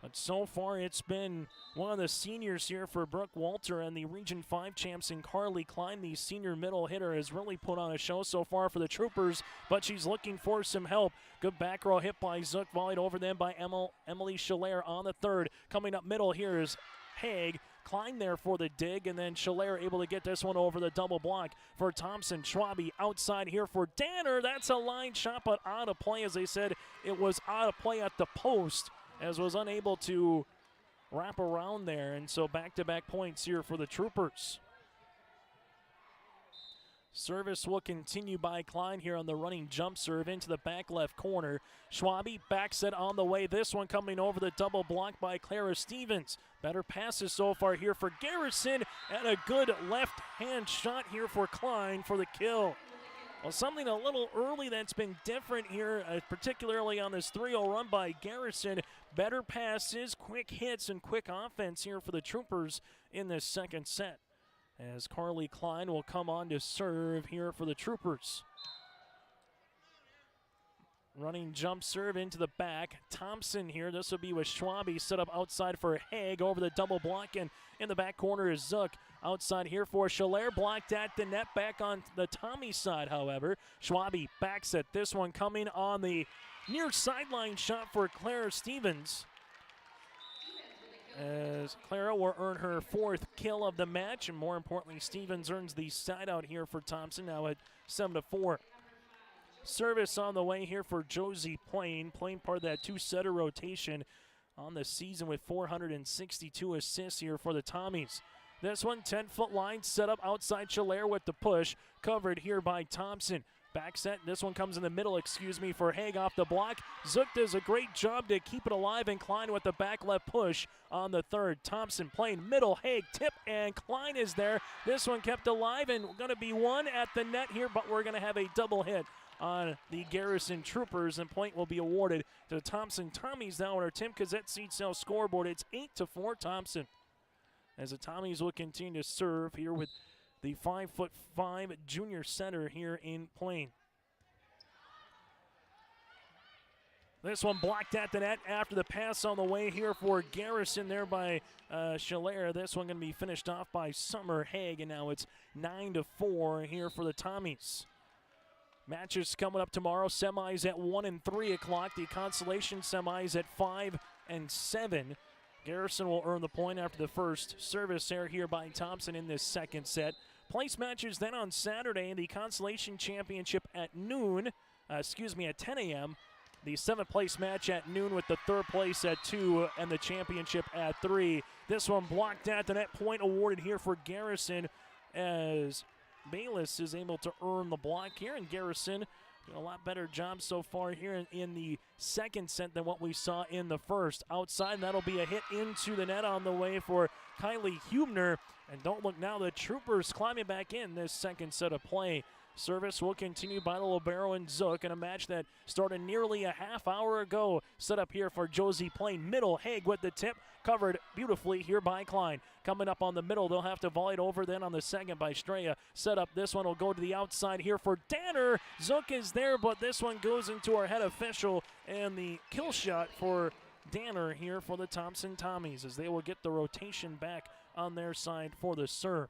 But so far, it's been one of the seniors here for Brooke Walter, and the Region 5 champs in Carly Klein, the senior middle hitter, has really put on a show so far for the Troopers, but she's looking for some help. Good back row hit by Zook, volleyed over them by Emily Schiller on the third. Coming up middle here is Haig. Klein there for the dig, and then Schiller able to get this one over the double block for Thompson. Schwabe outside here for Danner. That's a line shot, but out of play. As they said, it was out of play at the post, as was unable to wrap around there. And so back-to-back points here for the Troopers. Service will continue by Klein here on the running jump serve into the back left corner. Schwabe back set on the way. This one coming over the double block by Clara Stevens. Better passes so far here for Garrison, and a good left hand shot here for Klein for the kill. Well, something a little early that's been different here, particularly on this 3-0 run by Garrison. Better passes, quick hits, and quick offense here for the Troopers in this second set, as Carly Klein will come on to serve here for the Troopers. Running jump serve into the back. Thompson here. This will be with Schwabe set up outside for Haig over the double block, and in the back corner is Zook. Outside here for Schiller, blocked at the net, back on the Tommy side, however. Schwabe backs it. This one coming on the near sideline shot for Clara Stevens, as Clara will earn her 4th kill of the match, and more importantly, Stevens earns the side out here for Thompson, now at 7-4. Service on the way here for Josie Plain, playing part of that 2-setter rotation on the season with 462 assists here for the Tommies. This one, 10-foot line, set up outside Schiller with the push, covered here by Thompson. Back set, this one comes in the middle, for Haig off the block. Zook does a great job to keep it alive, and Klein with the back left push on the third. Thompson playing middle, Haig tip, and Klein is there. This one kept alive, and going to be one at the net here, but we're going to have a double hit on the Garrison Troopers, and point will be awarded to Thompson Tommies now on our Tim Kazette seat cell scoreboard. It's 8-4 Thompson, as the Tommies will continue to serve here with the 5'5" junior center here in Plain. This one blocked at the net after the pass on the way here for Garrison there by Schiller. This one going to be finished off by Summer Haig, and now it's 9-4 here for the Tommies. Matches coming up tomorrow. Semis at 1 and 3 o'clock. The consolation semis at 5 and 7. Garrison will earn the point after the first service error here by Thompson in this second set. Place matches then on Saturday in the consolation championship at noon. At 10 a.m. The 7th place match at noon with the 3rd place at 2 and the championship at 3. This one blocked at the net, point awarded here for Garrison, as Bayless is able to earn the block here, and Garrison doing a lot better job so far here in the second set than what we saw in the first. Outside, and that'll be a hit into the net on the way for Kylie Hubner. And don't look now, the Troopers climbing back in this second set of play. Service will continue by the libero and Zook in a match that started nearly a half hour ago. Set up here for Josie Plain. Middle, Haig with the tip. Covered beautifully here by Klein. Coming up on the middle, they'll have to volley it over then on the second by Straya. Set up, this one will go to the outside here for Danner. Zook is there, but this one goes into our head official, and the kill shot for Danner here for the Thompson Tommies, as they will get the rotation back on their side for the serve.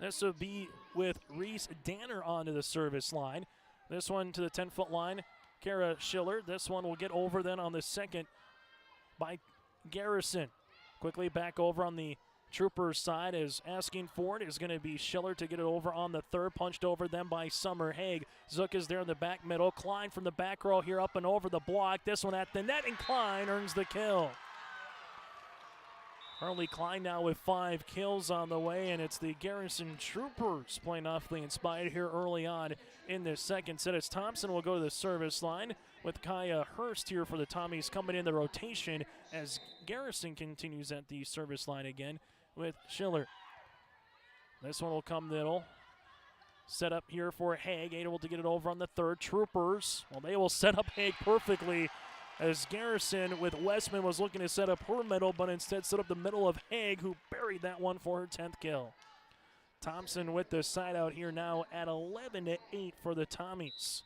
This will be with Reese Danner onto the service line. This one to the 10-foot line, Kara Schiller. This one will get over then on the second by Garrison. Quickly back over on the Troopers side, as asking for it is going to be Schiller to get it over on the third. Punched over then by Summer Haig. Zook is there in the back middle. Klein from the back row here up and over the block. This one at the net, and Klein earns the kill. Harley Klein now with 5 kills on the way, and it's the Garrison Troopers playing awfully inspired here early on in this second set, as Thompson will go to the service line with Kaya Hurst here for the Tommies coming in the rotation, as Garrison continues at the service line again with Schiller. This one will come middle. Set up here for Haig, able to get it over on the third. Troopers, well, they will set up Haig perfectly, as Garrison with Westman was looking to set up her middle, but instead set up the middle of Haig, who buried that one for her 10th kill. Thompson with the side out here now at 11-8 for the Tommies.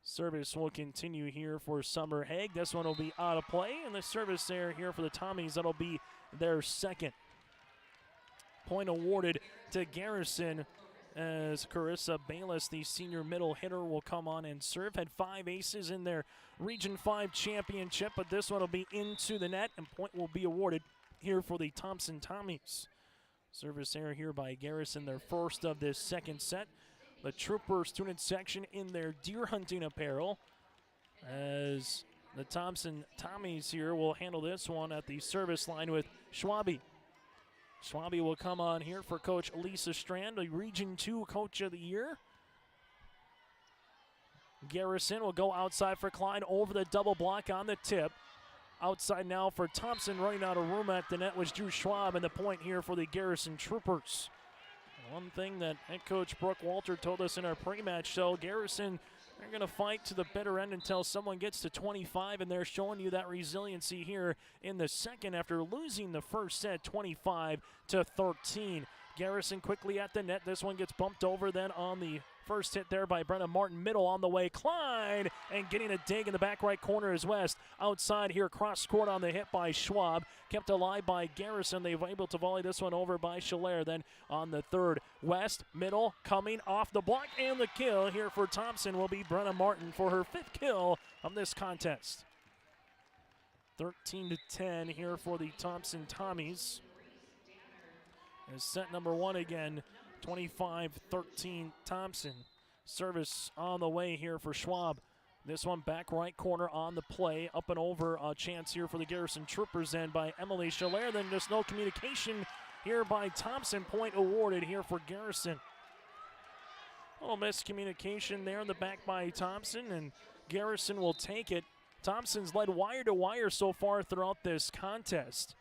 Service will continue here for Summer Haig. This one will be out of play, and the service error here for the Tommies, that'll be their second. Point awarded to Garrison, as Carissa Bayless, the senior middle hitter, will come on and serve. Had 5 aces in their Region 5 championship, but this one will be into the net, and point will be awarded here for the Thompson Tommies. Service error here by Garrison, their first of this second set. The Trooper student section in their deer hunting apparel, as the Thompson Tommies here will handle this one at the service line with Schwabe. Schwabe will come on here for Coach Lisa Strand, the Region 2 Coach of the Year. Garrison will go outside for Klein over the double block on the tip. Outside now for Thompson, running out of room at the net was Drew Schwab, and the point here for the Garrison Troopers. One thing that head coach Brooke Walter told us in our pre-match show, Garrison, they're going to fight to the bitter end until someone gets to 25, and they're showing you that resiliency here in the second after losing the first set 25-13. Garrison quickly at the net. This one gets bumped over then on the first hit there by Brenna Martin. Middle on the way. Klein and getting a dig in the back right corner is West. Outside here, cross court on the hit by Schwab. Kept alive by Garrison. They were able to volley this one over by Schiller. Then on the third, West, middle, coming off the block. And the kill here for Thompson will be Brenna Martin for her 5th kill of this contest. 13-10 here for the Thompson Tommies. As set number 1 again, 25-13 Thompson. Service on the way here for Schwab. This one back right corner on the play. Up and over, a chance here for the Garrison Troopers and by Emily Schiller. Then just no communication here by Thompson. Point awarded here for Garrison. A little miscommunication there in the back by Thompson, and Garrison will take it. Thompson's led wire to wire so far throughout this contest.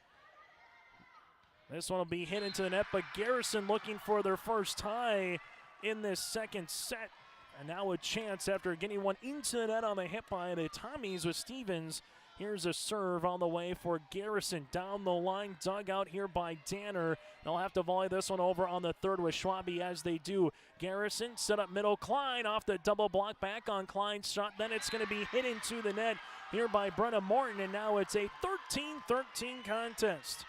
This one will be hit into the net, but Garrison looking for their first tie in this second set. And now a chance after getting one into the net on the hit by the Tommies with Stevens. Here's a serve on the way for Garrison. Down the line, dug out here by Danner. They'll have to volley this one over on the third with Schwabe as they do. Garrison set up middle. Klein off the double block, back on Klein's shot. Then it's going to be hit into the net here by Brenna Martin, and now it's a 13-13 contest.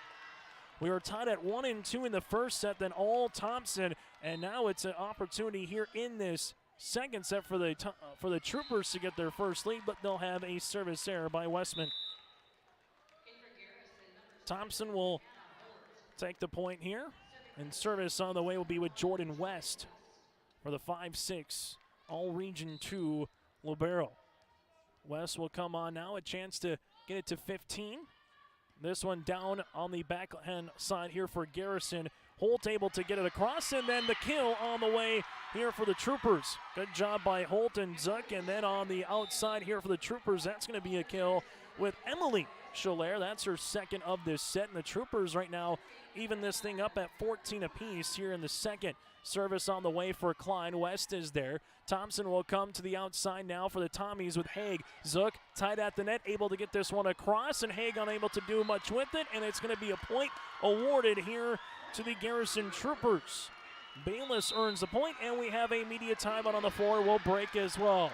We were tied at 1-2 in the first set, then all Thompson, and now it's an opportunity here in this second set for the Troopers to get their first lead, but they'll have a service error by Westman. Thompson will take the point here, and service on the way will be with Jordan West for the 5-6 All-Region 2 libero. West will come on now, a chance to get it to 15. This one down on the backhand side here for Garrison. Holt able to get it across, and then the kill on the way here for the Troopers. Good job by Holt and Zuck, and then on the outside here for the Troopers, that's going to be a kill with Emily Schiller. That's her second of this set, and the Troopers right now even this thing up at 14 apiece here in the second. Service on the way for Klein. West is there. Thompson will come to the outside now for the Tommies with Haig. Zook tied at the net, able to get this one across, and Haig unable to do much with it, and it's going to be a point awarded here to the Garrison Troopers. Bayless earns the point, and we have a media timeout on the floor. We'll break as well.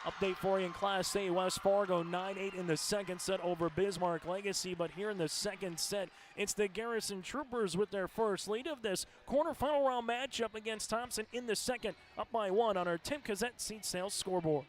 Update for you in Class A, West Fargo 9-8 in the second set over Bismarck Legacy, but here in the second set, it's the Garrison Troopers with their first lead of this quarterfinal round matchup against Thompson in the second, up by 1 on our Tim Cassette Seat Sales scoreboard.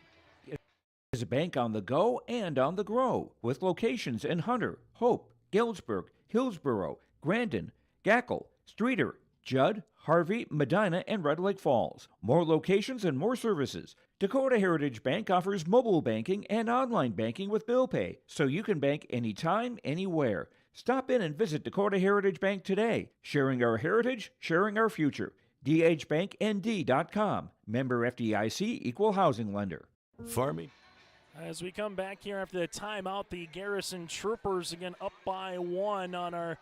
Is a bank on the go and on the grow, with locations in Hunter, Hope, Galesburg, Hillsborough, Grandin, Gackle, Streeter, Judd, Harvey, Medina, and Red Lake Falls. More locations and more services. Dakota Heritage Bank offers mobile banking and online banking with bill pay, so you can bank anytime, anywhere. Stop in and visit Dakota Heritage Bank today. Sharing our heritage, sharing our future. dhbanknd.com. Member FDIC, Equal Housing Lender. Farming. As we come back here after the timeout, the Garrison Troopers again up by 1 on our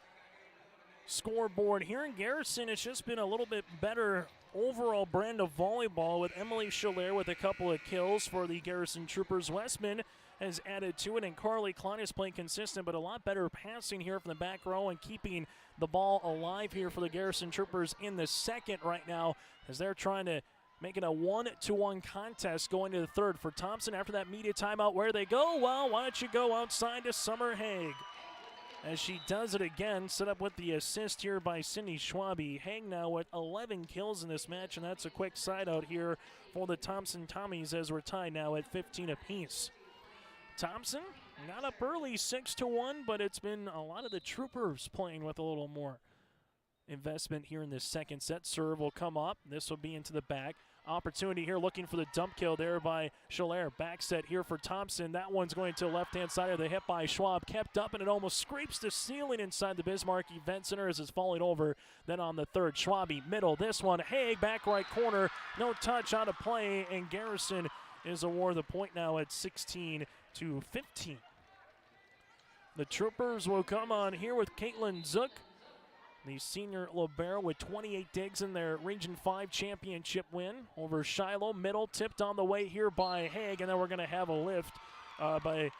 scoreboard. Here in Garrison, it's just been a little bit better overall brand of volleyball with Emily Schiller with a couple of kills for the Garrison Troopers. Westman has added to it, and Carly Klein is playing consistent, but a lot better passing here from the back row and keeping the ball alive here for the Garrison Troopers in the second right now as they're trying to make it a 1-1 contest going to the third. For Thompson, after that media timeout, where they go? Well, why don't you go outside to Summer Haig? As she does it again, set up with the assist here by Cindy Schwabe. Haig now with 11 kills in this match, and that's a quick side out here for the Thompson Tommies as we're tied now at 15 apiece. Thompson got up early 6-1, but it's been a lot of the Troopers playing with a little more investment here in this second set. Serve will come up. This will be into the back. Opportunity here looking for the dump kill there by Schiller. Back set here for Thompson. That one's going to left-hand side of the hip by Schwab. Kept up, and it almost scrapes the ceiling inside the Bismarck Event Center as it's falling over. Then on the third, Schwabe middle. This one, Haig, back right corner. No touch out of play, and Garrison is awarded the point now at 16-15. The Troopers will come on here with Caitlin Zook, the senior libero, with 28 digs in their Region 5 championship win over Shiloh. Middle tipped on the way here by Haig, and then we're going to have a lift by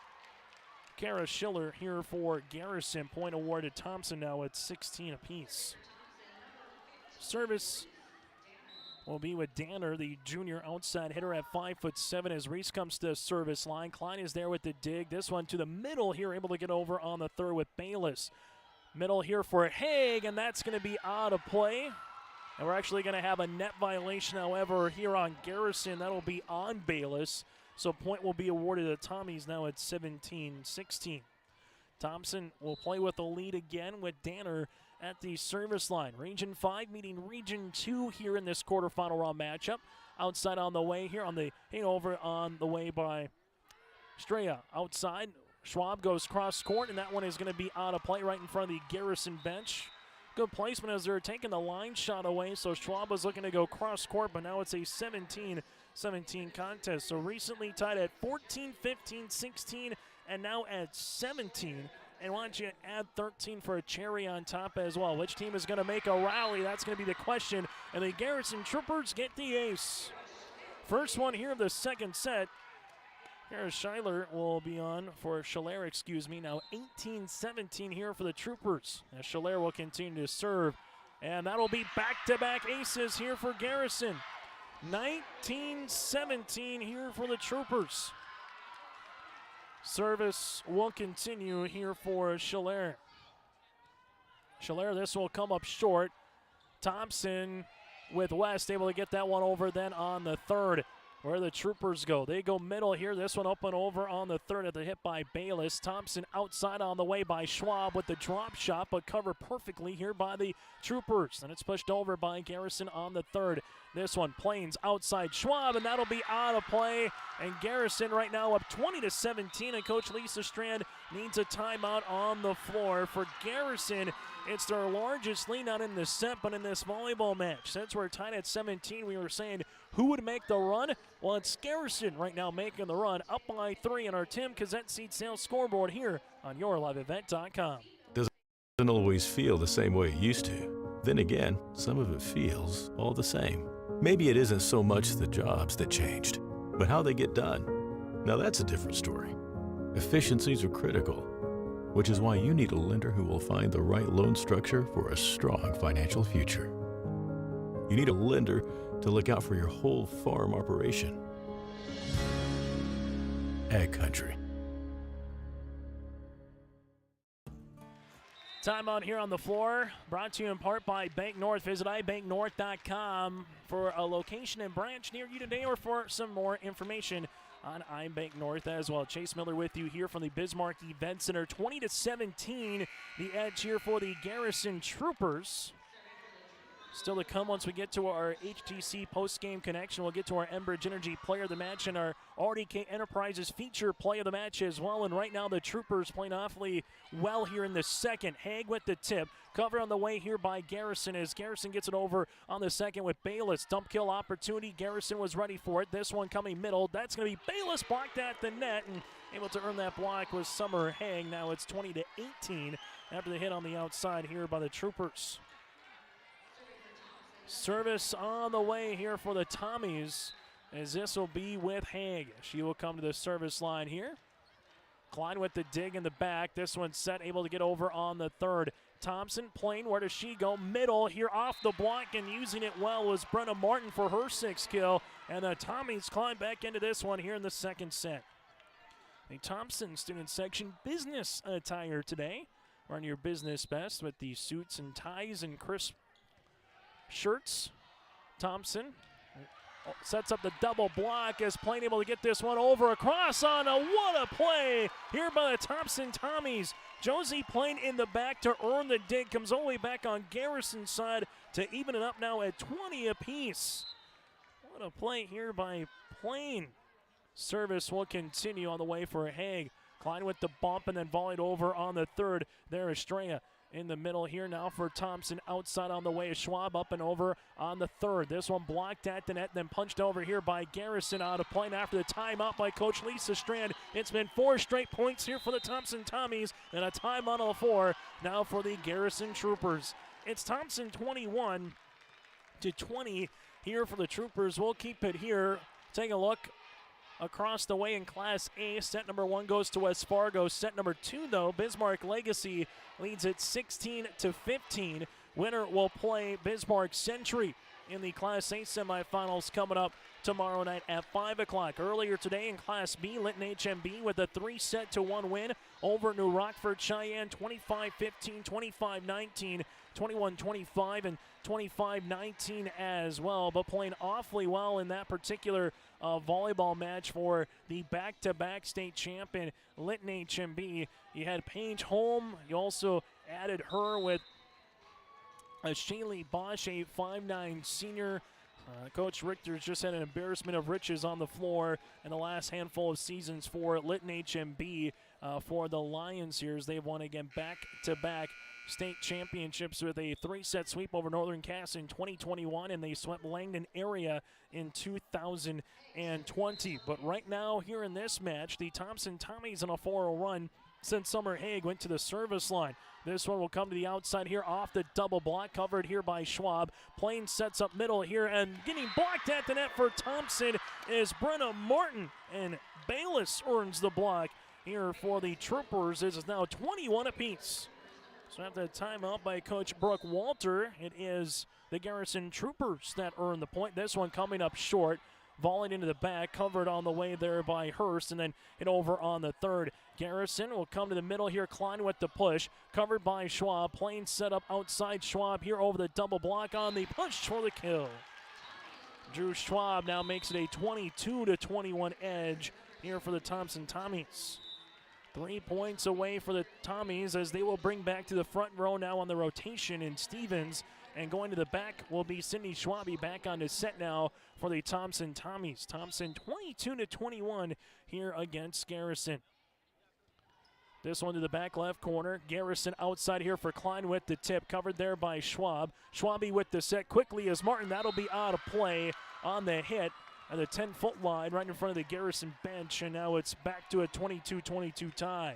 Kara Schiller here for Garrison. Point awarded Thompson now at 16 apiece. Service will be with Danner, the junior outside hitter at 5'7", as Reese comes to the service line. Klein is there with the dig. This one to the middle here, able to get over on the third with Bayless. Middle here for Haig, and that's going to be out of play. And we're actually going to have a net violation, however, here on Garrison. That'll be on Bayless. So point will be awarded to Tommies now at 17-16. Thompson will play with the lead again with Danner at the service line. Region 5 meeting Region 2 here in this quarterfinal round matchup. Outside on the way here on the hangover on the way by Straya. Outside, Schwab goes cross court, and that one is going to be out of play right in front of the Garrison bench. Good placement as they're taking the line shot away, so Schwab was looking to go cross court, but now it's a 17-17 contest. So recently tied at 14, 15, 16, and now at 17. And why don't you add 13 for a cherry on top as well? Which team is going to make a rally? That's going to be the question. And the Garrison Troopers get the ace. First one here of the second set. Kara Schiller will be on for Schiller, now 18-17 here for the Troopers. As Schiller will continue to serve. And that'll be back-to-back aces here for Garrison. 19-17 here for the Troopers. Service will continue here for Schiller. Schiller, this will come up short. Thompson with West able to get that one over then on the third. Where the Troopers go. They go middle here. This one up and over on the third at the hit by Bayless. Thompson outside on the way by Schwab with the drop shot, but covered perfectly here by the Troopers. And it's pushed over by Garrison on the third. This one, Plains outside Schwab, and that'll be out of play. And Garrison right now up 20-17, and Coach Lisa Strand needs a timeout on the floor. For Garrison, it's their largest lead not in this set, but in this volleyball match. Since we're tied at 17, we were saying who would make the run? Well, it's Garrison right now making the run, up by 3 on our Tim Cassette Seed Sales scoreboard here on YourLiveEvent.com. Doesn't always feel the same way it used to. Then again, some of it feels all the same. Maybe it isn't so much the jobs that changed, but how they get done. Now that's a different story. Efficiencies are critical, which is why you need a lender who will find the right loan structure for a strong financial future. You need a lender to look out for your whole farm operation. Ag Country. Timeout here on the floor, brought to you in part by Bank North. Visit ibanknorth.com for a location and branch near you today, or for some more information on iBank North as well. Chase Miller with you here from the Bismarck Event Center. 20-17, the edge here for the Garrison Troopers. Still to come once we get to our HTC post-game connection. We'll get to our Enbridge Energy Player of the Match and our RDK Enterprises feature Play of the Match as well. And right now the Troopers playing awfully well here in the second. Haig with the tip. Cover on the way here by Garrison as Garrison gets it over on the second with Bayless. Dump kill opportunity. Garrison was ready for it. This one coming middle. That's going to be Bayless blocked at the net, and able to earn that block was Summer Haig. Now it's 20-18 after the hit on the outside here by the Troopers. Service on the way here for the Tommies, as this will be with Haig. She will come to the service line here. Klein with the dig in the back. This one set, able to get over on the third. Thompson playing, where does she go? Middle here off the block, and using it well was Brenna Martin for her 6th kill. And the Tommies climb back into this one here in the second set. The Thompson student section business attire today. Run your business best with the suits and ties and crisp shirts. Thompson sets up the double block as Plain able to get this one over across on a what a play here by the Thompson Tommies. Josie playing in the back to earn the dig. Comes all the way back on Garrison's side to even it up now at 20 apiece. What a play here by Plain. Service will continue on the way for Haig. Klein with the bump and then volleyed over on the third. There is Estrella in the middle here now for Thompson. Outside on the way is Schwab up and over on the third. This one blocked at the net, then punched over here by Garrison out of play. And after the timeout by Coach Lisa Strand, it's been 4 straight points here for the Thompson Tommies and a timeout on the floor now for the Garrison Troopers. It's Thompson 21 to 20 here for the Troopers. We'll keep it here. Take a look across the way in Class A. Set number 1 goes to West Fargo. Set number 2, though, Bismarck Legacy leads it 16 to 15. Winner will play Bismarck Century in the Class A semifinals coming up tomorrow night at 5 o'clock. Earlier today in Class B, Linton HMB with a 3-1 win over New Rockford Cheyenne, 25-15, 25-19, 21-25, and 25-19 as well. But playing awfully well in that particular volleyball match for the back-to-back state champion Linton HMB. You had Paige Holm. You also added her with Shaylee Bosch, a 5'9 senior. Coach Richter's just had an embarrassment of riches on the floor in the last handful of seasons for Linton HMB. For the Lions here, as they've won again back-to-back state championships with a 3-set sweep over Northern Cass in 2021, and they swept Langdon area in 2020. But right now here in this match, the Thompson Tommies on a 4-0 run since Summer Haig went to the service line. This one will come to the outside here off the double block, covered here by Schwab. Plain sets up middle here, and getting blocked at the net for Thompson is Brenna Martin, and Bayless earns the block here for the Troopers. This is now 21 apiece. So after a timeout by Coach Brooke Walter, it is the Garrison Troopers that earn the point. This one coming up short. Volleyed into the back, covered on the way there by Hurst, and then hit over on the third. Garrison will come to the middle here. Klein with the push, covered by Schwab. Plain set up outside Schwab here over the double block on the push for the kill. Drew Schwab now makes it a 22-21 edge here for the Thompson Tommies. 3 points away for the Tommies as they will bring back to the front row now on the rotation in Stevens. And going to the back will be Sydney Schwabe back on the set now for the Thompson Tommies. Thompson 22-21 here against Garrison. This one to the back left corner. Garrison outside here for Klein with the tip, covered there by Schwab. Schwabe with the set quickly as Martin. That'll be out of play on the hit at the 10-foot line right in front of the Garrison bench. And now it's back to a 22-22 tie.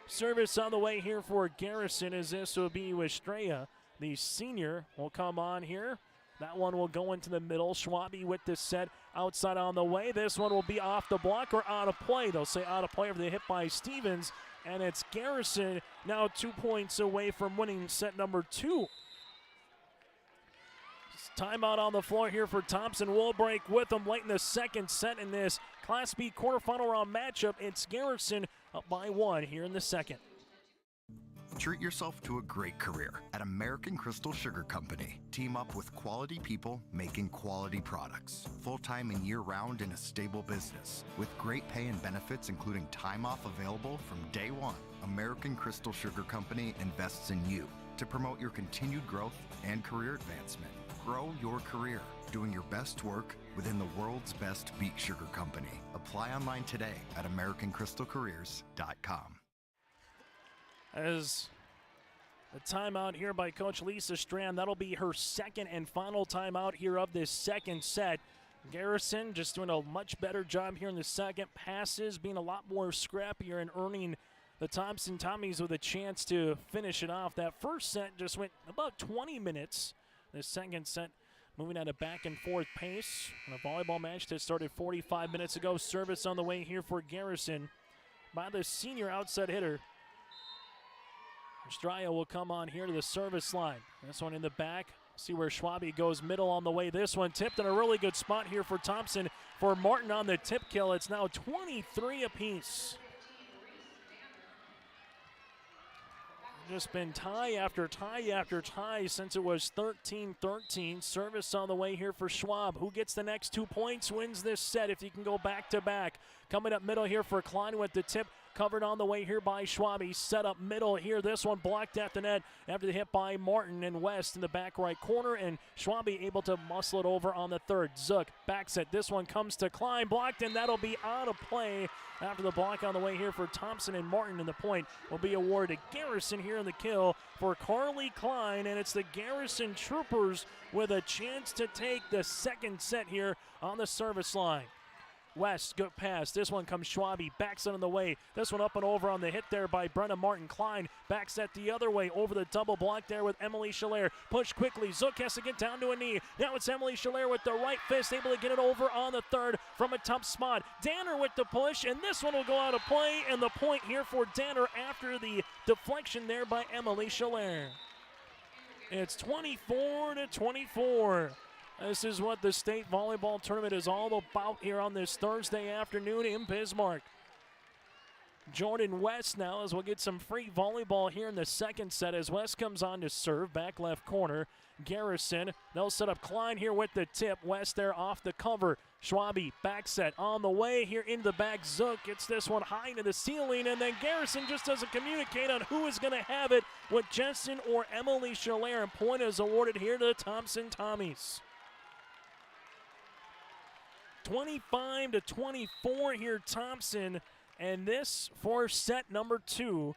Service on the way here for Garrison as this will be with Estrella. The senior will come on here. That one will go into the middle. Schwabe with the set outside on the way. This one will be off the block or out of play. They'll say out of play after the hit by Stevens. And it's Garrison now 2 points away from winning set number 2. Timeout on the floor here for Thompson. We'll break with them late in the second set in this Class B quarterfinal round matchup. It's Garrison up by 1 here in the second. Treat yourself to a great career at American Crystal Sugar Company. Team up with quality people making quality products. Full-time and year-round in a stable business. With great pay and benefits including time off available from day one. American Crystal Sugar Company invests in you to promote your continued growth and career advancement. Grow your career doing your best work within the world's best beet sugar company. Apply online today at AmericanCrystalCareers.com. As a timeout here by Coach Lisa Strand. That'll be her second and final timeout here of this second set. Garrison just doing a much better job here in the second. Passes being a lot more scrappier and earning the Thompson Tommies with a chance to finish it off. That first set just went about 20 minutes. The second set moving at a back and forth pace. A volleyball match that started 45 minutes ago. Service on the way here for Garrison by the senior outside hitter. Estrella will come on here to the service line. This one in the back. See where Schwabe goes middle on the way. This one tipped in a really good spot here for Thompson. For Martin on the tip kill, it's now 23 apiece. Just been tie after tie after tie since it was 13-13. Service on the way here for Schwab. Who gets the next 2 points wins this set if you can go back to back. Coming up middle here for Klein with the tip. covered on the way here by Schwabe. Set up middle here. This one blocked at the net after the hit by Martin and West in the back right corner, and Schwabe able to muscle it over on the third. Zook backs it. This one comes to Klein, blocked, and that'll be out of play after the block on the way here for Thompson and Martin, and the point will be awarded to Garrison here in the kill for Carly Klein, and it's the Garrison Troopers with a chance to take the second set here on the service line. West, good pass. This one comes Schwabe, backs it on the way. This one up and over on the hit there by Brenna Martin. Klein backs that the other way over the double block there with Emily Schiller. Push quickly. Zook has to get down to a knee. Now it's Emily Schiller with the right fist, able to get it over on the third from a tough spot. Danner with the push, and this one will go out of play, and the point here for Danner after the deflection there by Emily Schiller. It's 24-24. This is what the state volleyball tournament is all about here on this Thursday afternoon in Bismarck. Jordan West now as we'll get some free volleyball here in the second set as West comes on to serve, back left corner. Garrison, they'll set up Klein here with the tip. West there off the cover. Schwabe back set on the way here into the back. Zook gets this one high into the ceiling, and then Garrison just doesn't communicate on who is going to have it with Jensen or Emily Schiller, and point is awarded here to the Thompson Tommies. 25-24 here, Thompson, and this for set number 2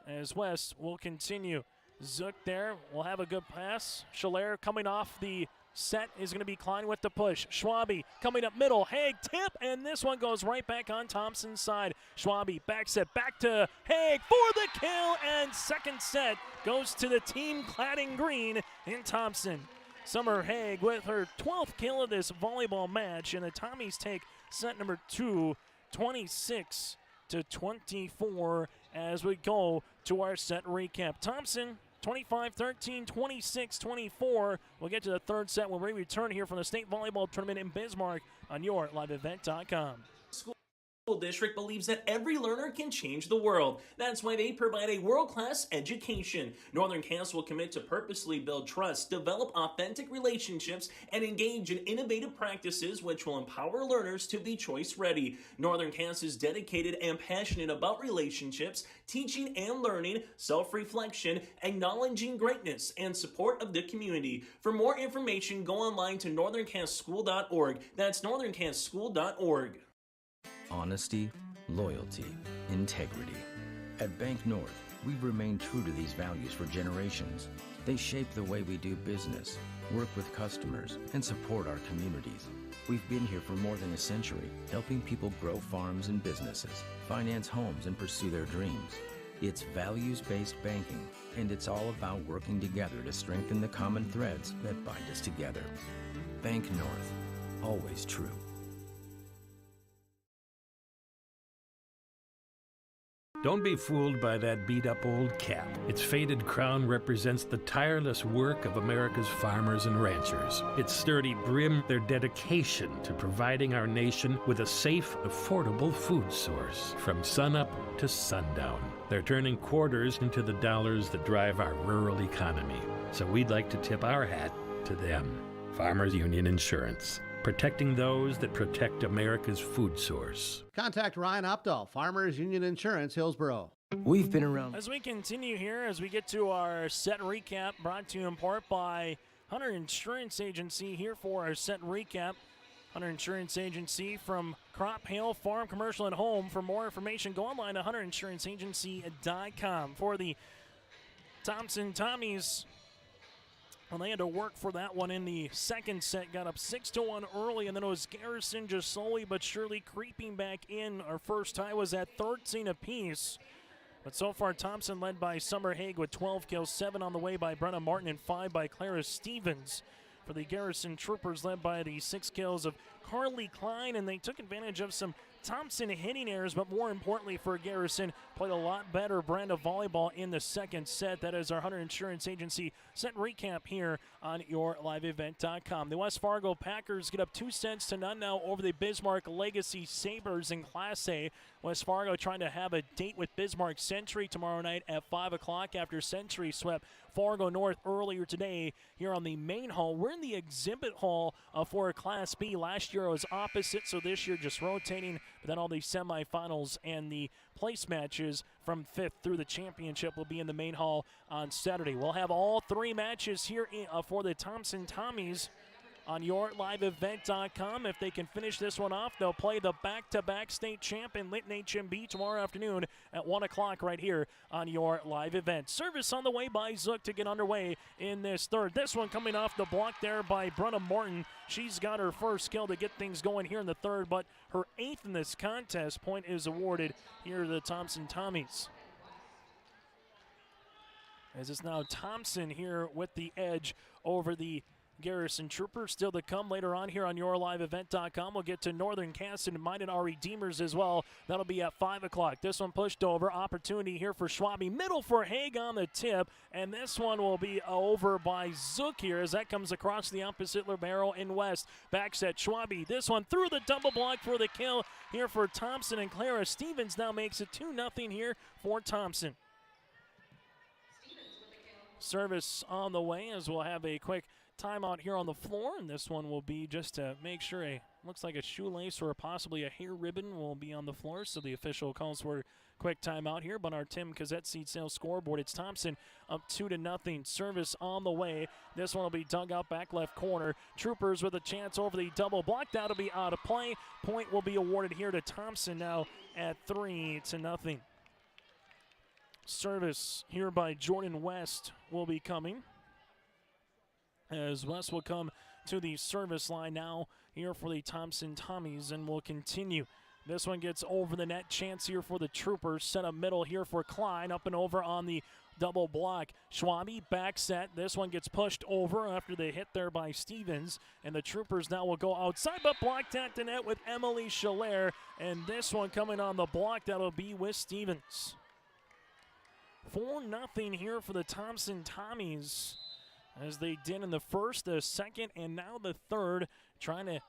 as West will continue. Zook there will have a good pass. Schiller coming off the set is going to be Klein with the push. Schwabe coming up middle. Haig tip, and this one goes right back on Thompson's side. Schwabe backs it back to Haig for the kill, and second set goes to the team clad in green in Thompson. Summer Haig with her 12th kill of this volleyball match, and the Tommies take set number 2, 26-24 as we go to our set recap. Thompson 25-13, 26-24. We'll get to the third set when we return here from the state volleyball tournament in Bismarck on your liveevent.com. District believes that every learner can change the world. That's why they provide a world-class education. Northern Cass will commit to purposely build trust, develop authentic relationships, and engage in innovative practices which will empower learners to be choice-ready. Northern Cass is dedicated and passionate about relationships, teaching and learning, self-reflection, acknowledging greatness, and support of the community. For more information, go online to northerncasschool.org. That's northerncasschool.org. Honesty, loyalty, integrity. At Bank North, we've remained true to these values for generations. They shape the way we do business, work with customers, and support our communities. We've been here for more than a century, helping people grow farms and businesses, finance homes, and pursue their dreams. It's values-based banking, and it's all about working together to strengthen the common threads that bind us together. Bank North, always true. Don't be fooled by that beat-up old cap. Its faded crown represents the tireless work of America's farmers and ranchers. Its sturdy brim, their dedication to providing our nation with a safe, affordable food source from sunup to sundown. They're turning quarters into the dollars that drive our rural economy. So we'd like to tip our hat to them. Farmers Union Insurance. Protecting those that protect America's food source. Contact Ryan Opdahl, Farmers Union Insurance, Hillsboro. We've been around. As we continue here, as we get to our set recap, brought to you in part by Hunter Insurance Agency here for our set recap. Hunter Insurance Agency from Crop, Hail, Farm, Commercial, and Home. For more information, go online to hunterinsuranceagency.com. For the Thompson Tommies, well, they had to work for that one in the second set. Got up 6-1 early, and then it was Garrison just slowly but surely creeping back in. Our first tie was at 13 apiece. But so far, Thompson led by Summer Haig with 12 kills, 7 on the way by Brenna Martin, and 5 by Clara Stevens. For the Garrison Troopers, led by the 6 kills of Carly Klein, and they took advantage of some Thompson hitting errors, but more importantly for Garrison, played a lot better brand of volleyball in the second set. That is our Hunter Insurance Agency set recap here on your liveevent.com. The West Fargo Packers get up 2-0 now over the Bismarck Legacy Sabres in Class A. West Fargo trying to have a date with Bismarck Century tomorrow night at 5 o'clock after Century swept Fargo North earlier today here on the main hall. We're in the exhibit hall for Class B. Last year it was opposite, so this year just rotating. But then all the semifinals and the place matches from 5th through the championship will be in the main hall on Saturday. We'll have all 3 matches here for the Thompson Tommies on YourLiveEvent.com. If they can finish this one off, they'll play the back-to-back state champ in Linton HMB tomorrow afternoon at 1 o'clock right here on Your Live Event. Service on the way by Zook to get underway in this third. This one coming off the block there by Brenna Morton. She's got her first kill to get things going here in the third, but her 8th in this contest. Point is awarded here to the Thompson Tommies. As it's now Thompson here with the edge over the Garrison Troopers. Still to come later on here on YourLiveEvent.com. We'll get to Northern Caston and Minot our Redeemers as well. That'll be at 5 o'clock. This one pushed over. Opportunity here for Schwabe. Middle for Haig on the tip. And this one will be over by Zook here as that comes across the opposite libero in West. Back set Schwabe. This one through the double block for the kill here for Thompson, and Clara Stevens now makes it 2-0 here for Thompson. Service on the way as we'll have a quick timeout here on the floor, and this one will be just to make sure looks like a shoelace or possibly a hair ribbon will be on the floor, so the official calls for a quick timeout here. But our Tim Cassette seat sales scoreboard, it's Thompson up 2-0. Service on the way. This one will be dug out back left corner. Troopers with a chance over the double block. That'll be out of play. Point will be awarded here to Thompson now at 3-0. Service here by Jordan West will be coming, as West will come to the service line now here for the Thompson Tommies, and will continue. This one gets over the net. Chance here for the Troopers. Set up middle here for Klein. Up and over on the double block. Schwabe back set. This one gets pushed over after the hit there by Stevens. And the Troopers now will go outside, but blocked at the net with Emily Schiller. And this one coming on the block, that'll be with Stevens. 4-0 here for the Thompson Tommies, as they did in the first, the second, and now the third, trying to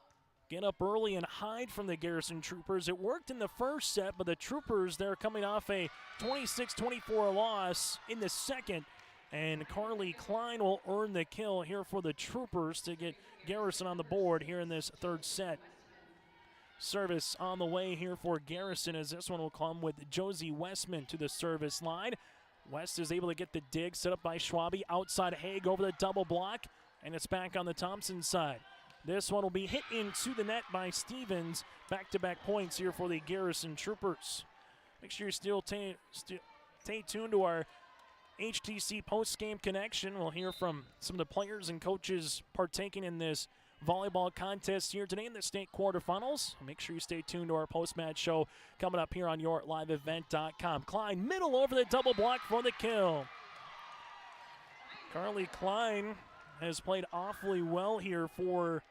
get up early and hide from the Garrison Troopers. It worked in the first set, but the Troopers, they're coming off a 26-24 loss in the second, and Carly Klein will earn the kill here for the Troopers to get Garrison on the board here in this third set. Service on the way here for Garrison, as this one will come with Josie Westman to the service line. West is able to get the dig set up by Schwabe. Outside Haig over the double block, and it's back on the Thompson side. This one will be hit into the net by Stevens. Back-to-back points here for the Garrison Troopers. Make sure you still stay tuned to our HTC post-game connection. We'll hear from some of the players and coaches partaking in this volleyball contest here today in the state quarterfinals. Make sure you stay tuned to our post-match show coming up here on YourLiveEvent.com. Klein middle over the double block for the kill. Carly Klein has played awfully well here for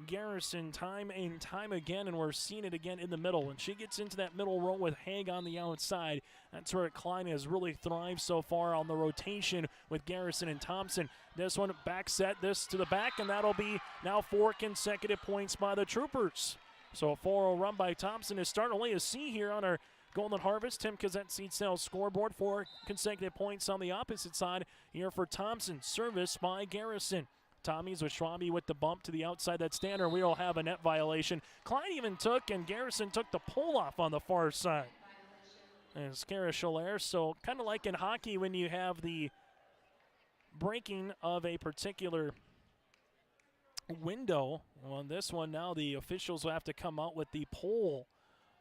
Garrison time and time again, and we're seeing it again in the middle. When she gets into that middle row with Haig on the outside, that's where Klein has really thrived so far on the rotation with Garrison and Thompson. This one back set, this to the back, and that'll be now 4 consecutive points by the Troopers. So a 4-0 run by Thompson is starting only a C here on our Golden Harvest Tim Cassette seat sales scoreboard. 4 consecutive points on the opposite side here for Thompson. Service by Garrison. Tommies with Schwabe with the bump to the outside. That standard, we will have a net violation. Klein even took, and Garrison took the pull off on the far side. And Cara Schiller, so kind of like in hockey when you have the breaking of a particular window. On this one now, the officials will have to come out with the pole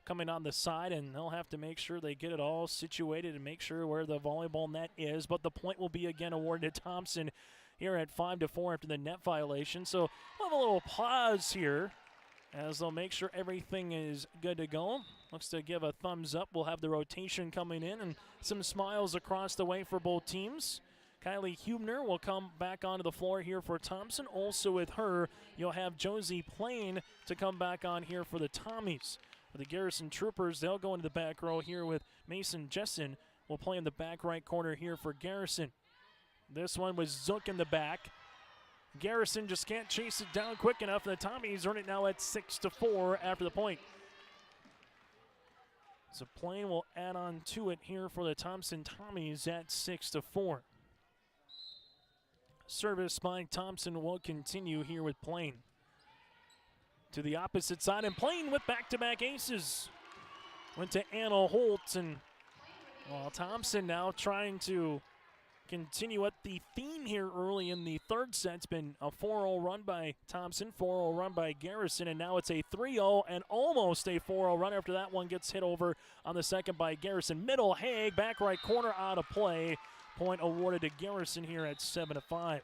coming on the side, and they'll have to make sure they get it all situated and make sure where the volleyball net is. But the point will be again awarded to Thompson here at 5-4 after the net violation. So we'll have a little pause here as they'll make sure everything is good to go. Looks to give a thumbs up. We'll have the rotation coming in and some smiles across the way for both teams. Kylie Hubner will come back onto the floor here for Thompson. Also with her, you'll have Josie Plain to come back on here for the Tommies. For the Garrison Troopers, they'll go into the back row here with Mason Jessen. Will play in the back right corner here for Garrison. This one was Zook in the back. Garrison just can't chase it down quick enough, and the Tommies earn it now at 6-4 after the point. So Plain will add on to it here for the Thompson Tommies at 6-4. Service by Thompson will continue here with Plain. To the opposite side, and Plain with back-to-back aces. Went to Anna Holt, and Thompson now trying to continue what the theme here early in the third set. It's been a 4-0 run by Thompson, 4-0 run by Garrison, and now it's a 3-0 and almost a 4-0 run after that one gets hit over on the second by Garrison. Middle, Haig, back right corner out of play. Point awarded to Garrison here at 7-5.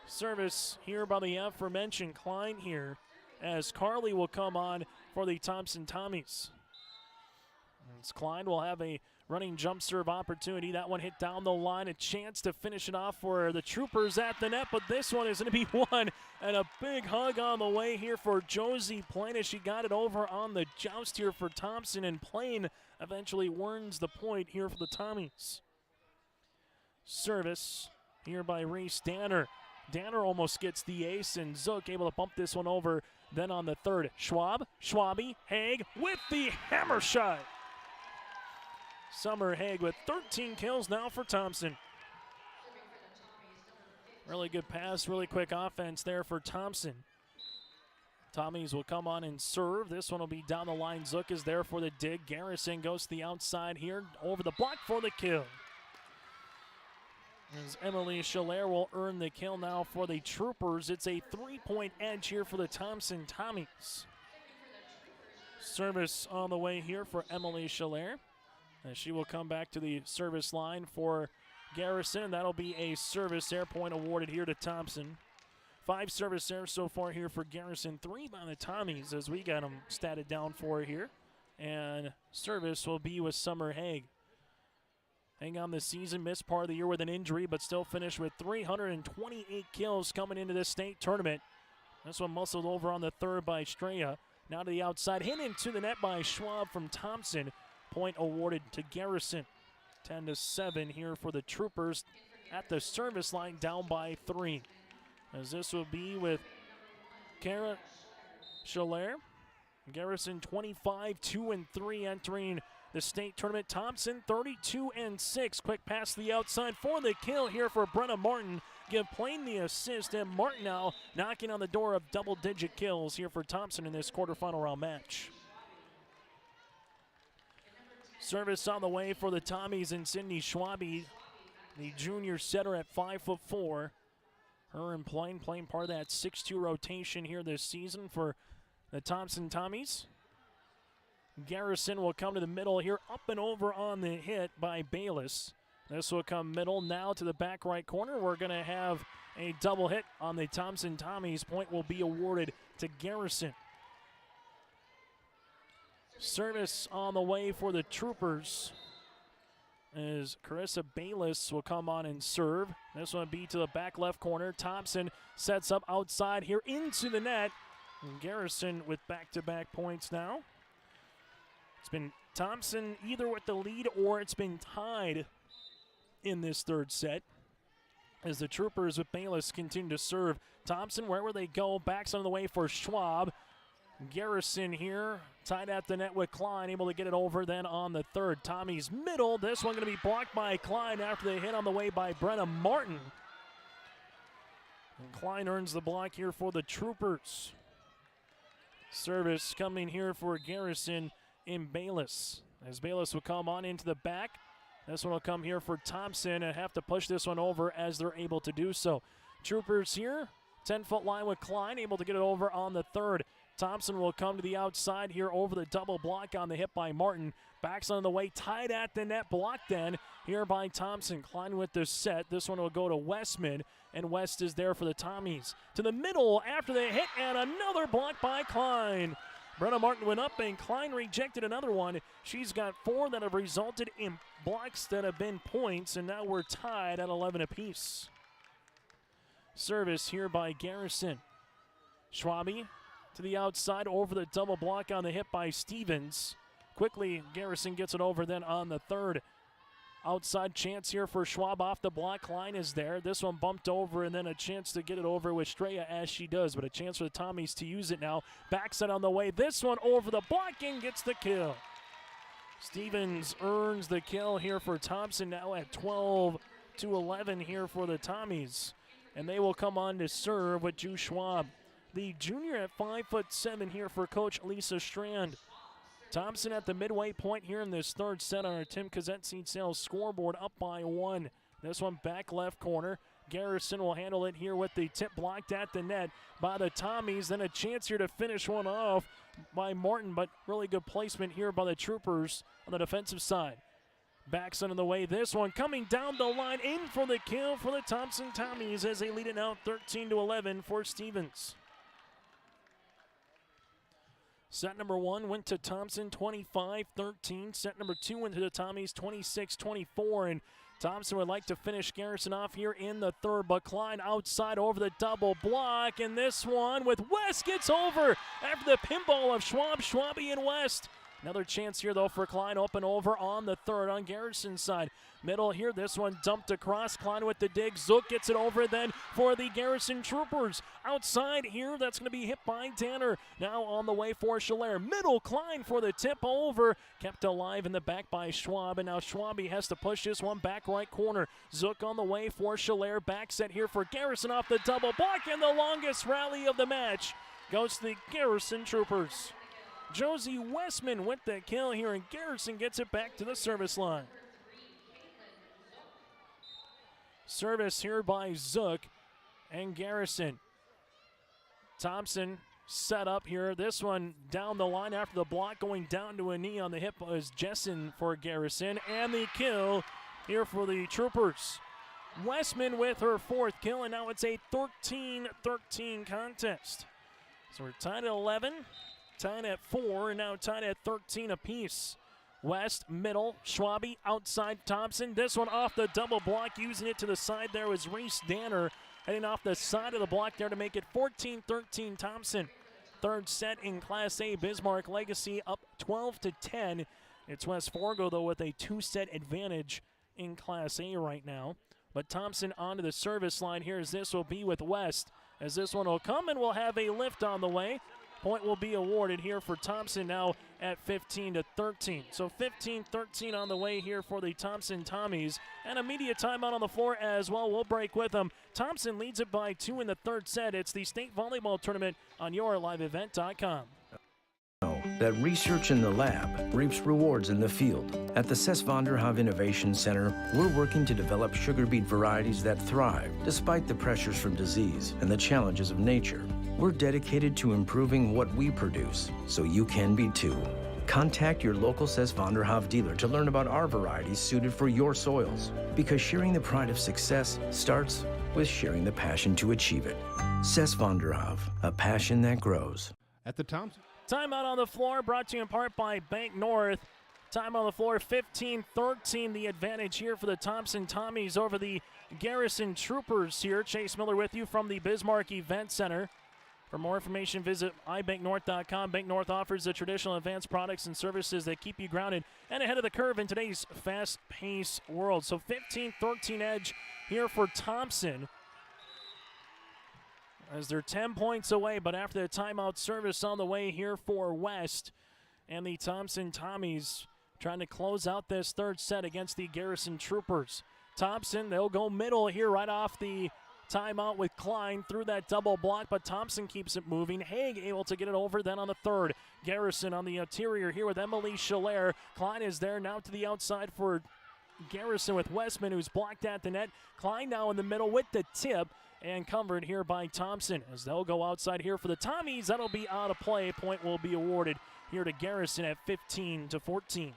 Service here by the aforementioned Klein here, as Carly will come on for the Thompson Tommies. As Klein will have a running jump serve opportunity. That one hit down the line, a chance to finish it off for the Troopers at the net, but this one is going to be won, and a big hug on the way here for Josie Plain as she got it over on the joust here for Thompson, and Plain eventually earns the point here for the Tommies. Service here by Reese Danner. Danner almost gets the ace, and Zook able to bump this one over. Then on the third, Schwabe, Haig with the hammer shot. Summer Haig with 13 kills now for Thompson. Really good pass, really quick offense there for Thompson. Tommies will come on and serve. This one will be down the line. Zook is there for the dig. Garrison goes to the outside here, over the block for the kill. As Emily Schiller will earn the kill now for the Troopers. It's a 3-point edge here for the Thompson Tommies. Service on the way here for Emily Schiller. And she will come back to the service line for Garrison. That'll be a service air point awarded here to Thompson. 5 service airs so far here for Garrison. 3 by the Tommies as we got them statted down for here. And service will be with Summer Haig. Hang on this season, missed part of the year with an injury, but still finished with 328 kills coming into this state tournament. This one muscled over on the third by Straya. Now to the outside, hit into the net by Schwab from Thompson. Point awarded to Garrison. 10-7 here for the Troopers at the service line, down by 3. As this will be with Kara Schiller. Garrison 25-2-3 entering the state tournament. Thompson 32-6. Quick pass to the outside for the kill here for Brenna Martin. Give Plain the assist, and Martin now knocking on the door of double-digit kills here for Thompson in this quarterfinal round match. Service on the way for the Tommies and Sydney Schwabe, the junior setter at 5'4". Her and Plain playing part of that 6-2 rotation here this season for the Thompson Tommies. Garrison will come to the middle here, up and over on the hit by Bayless. This will come middle now to the back right corner. We're going to have a double hit on the Thompson Tommies. Point will be awarded to Garrison. Service on the way for the Troopers as Carissa Bayless will come on and serve. This one will be to the back left corner. Thompson sets up outside here into the net. And Garrison with back-to-back points now. It's been Thompson either with the lead or it's been tied in this third set. As the Troopers with Bayless continue to serve. Thompson, wherever they go, backs on the way for Schwab. Garrison here, tied at the net with Klein, able to get it over then on the third. Tommy's middle, this one going to be blocked by Klein after the hit on the way by Brenna Martin. And Klein earns the block here for the Troopers. Service coming here for Garrison in Bayless. As Bayless will come on into the back. This one will come here for Thompson and have to push this one over as they're able to do so. Troopers here, 10-foot line with Klein, able to get it over on the third. Thompson will come to the outside here over the double block on the hit by Martin. Backs on the way, tied at the net, blocked then here by Thompson. Klein with the set. This one will go to Westman, and West is there for the Tommies. To the middle after the hit, and another block by Klein. Brenna Martin went up, and Klein rejected another one. She's got 4 that have resulted in blocks that have been points, and now we're tied at 11 apiece. Service here by Garrison. Schwabe to the outside over the double block on the hit by Stevens. Quickly, Garrison gets it over then on the third. Outside chance here for Schwab off the block. Line is there. This one bumped over, and then a chance to get it over with Straya as she does, but a chance for the Tommies to use it now. Backside on the way. This one over the block and gets the kill. Stevens earns the kill here for Thompson, now at 12-11 here for the Tommies. And they will come on to serve with Drew Schwab. The junior at 5'7" here for Coach Lisa Strand. Thompson at the midway point here in this third set on our Tim Kazette Seed Sales scoreboard, up by 1. This one back left corner. Garrison will handle it here with the tip blocked at the net by the Tommies. Then a chance here to finish one off by Martin, but really good placement here by the Troopers on the defensive side. Backs on the way. This one coming down the line, in for the kill for the Thompson Tommies as they lead it now 13-11 for Stevens. Set number 1 went to Thompson 25-13. Set number 2 went to the Tommies 26-24. And Thompson would like to finish Garrison off here in the third, but Klein outside over the double block. And this one with West gets over after the pinball of Schwab, Schwabi, and West. Another chance here, though, for Klein, open over on the third on Garrison's side. Middle here, this one dumped across. Klein with the dig. Zook gets it over then for the Garrison Troopers. Outside here, that's going to be hit by Tanner. Now on the way for Schiller. Middle, Klein for the tip over. Kept alive in the back by Schwab, and now Schwabi has to push this one back right corner. Zook on the way for Schiller. Back set here for Garrison off the double block, and the longest rally of the match goes to the Garrison Troopers. Josie Westman with the kill here, and Garrison gets it back to the service line. Service here by Zook and Garrison. Thompson set up here. This one down the line after the block, going down to a knee on the hip is Jessen for Garrison, and the kill here for the Troopers. Westman with her 4th kill, and now it's a 13-13 contest. So we're tied at 11. Tied at 4, and now tied at 13 apiece. West, middle, Schwabi, outside Thompson. This one off the double block, using it to the side there was Reese Danner, heading off the side of the block there to make it 14-13 Thompson. Third set in Class A, Bismarck Legacy up 12-10. It's West Fargo, though, with a 2-set advantage in Class A right now. But Thompson onto the service line here, as this will be with West, as this one will come, and we'll have a lift on the way. Point will be awarded here for Thompson now at 15-13. So 15-13 on the way here for the Thompson Tommies. And a media timeout on the floor as well. We'll break with them. Thompson leads it by 2 in the third set. It's the state volleyball tournament on yourliveevent.com. That research in the lab reaps rewards in the field. At the Cess van der Haaf Innovation Center, we're working to develop sugar beet varieties that thrive despite the pressures from disease and the challenges of nature. We're dedicated to improving what we produce, so you can be too. Contact your local Cess van der Haaf dealer to learn about our varieties suited for your soils. Because sharing the pride of success starts with sharing the passion to achieve it. Cess van der Haaf, a passion that grows. At the Thompson. Timeout on the floor, brought to you in part by Bank North. Time on the floor, 15-13, the advantage here for the Thompson Tommies over the Garrison Troopers here. Chase Miller with you from the Bismarck Event Center. For more information, visit ibanknorth.com. Bank North offers the traditional advanced products and services that keep you grounded and ahead of the curve in today's fast-paced world. So 15-13 edge here for Thompson, as they're 10 points away, but after the timeout, service on the way here for West. And the Thompson Tommies trying to close out this third set against the Garrison Troopers. Thompson, they'll go middle here right off the timeout with Klein through that double block, but Thompson keeps it moving. Haig able to get it over then on the third. Garrison on the interior here with Emily Schiller. Klein is there now to the outside for Garrison with Westman, who's blocked at the net. Klein now in the middle with the tip, and covered here by Thompson, as they'll go outside here for the Tommies. That'll be out of play. Point will be awarded here to Garrison at 15-14.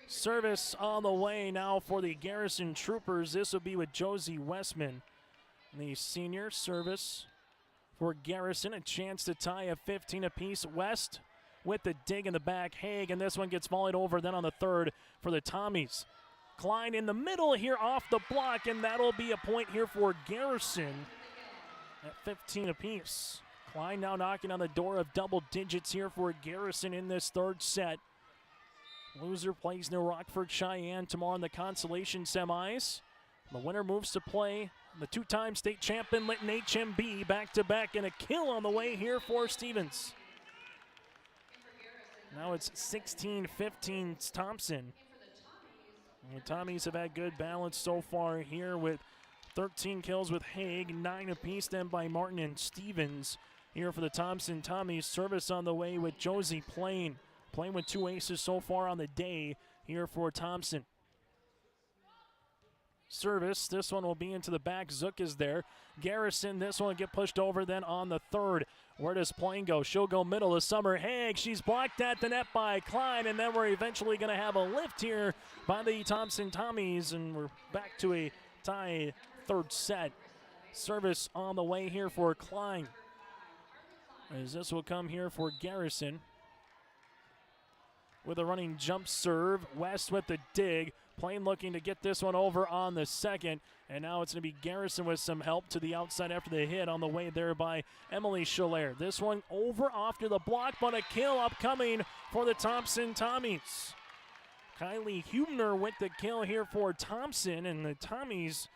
Service on the way now for the Garrison Troopers. This will be with Josie Westman, the senior. Service for Garrison, a chance to tie a 15 apiece. West with the dig in the back. Haig, and this one gets volleyed over then on the third for the Tommies. Klein in the middle here off the block, and that'll be a point here for Garrison at 15 apiece. Klein now knocking on the door of double digits here for Garrison in this third set. Loser plays New Rockford Cheyenne tomorrow in the consolation semis. The winner moves to play the two-time state champion Lytton HMB back-to-back, and a kill on the way here for Stevens. Now it's 16-15 Thompson. And the Tommies have had good balance so far here with 13 kills with Haig, 9 apiece then by Martin and Stevens. Here for the Thompson Tommies, service on the way with Josie playing with 2 aces so far on the day here for Thompson. Service, this one will be into the back. Zook is there. Garrison, this one will get pushed over then on the third. Where does Plain go? She'll go middle to Summer Haig. She's blocked at the net by Klein, and then we're eventually going to have a lift here by the Thompson Tommies, and we're back to a tie third set. Service on the way here for Klein, as this will come here for Garrison. With a running jump serve, West with the dig. Plain looking to get this one over on the second. And now it's going to be Garrison with some help to the outside after the hit on the way there by Emily Schiller. This one over off to the block, but a kill upcoming for the Thompson Tommies. Kylie Hubner with the kill here for Thompson, and the Tommies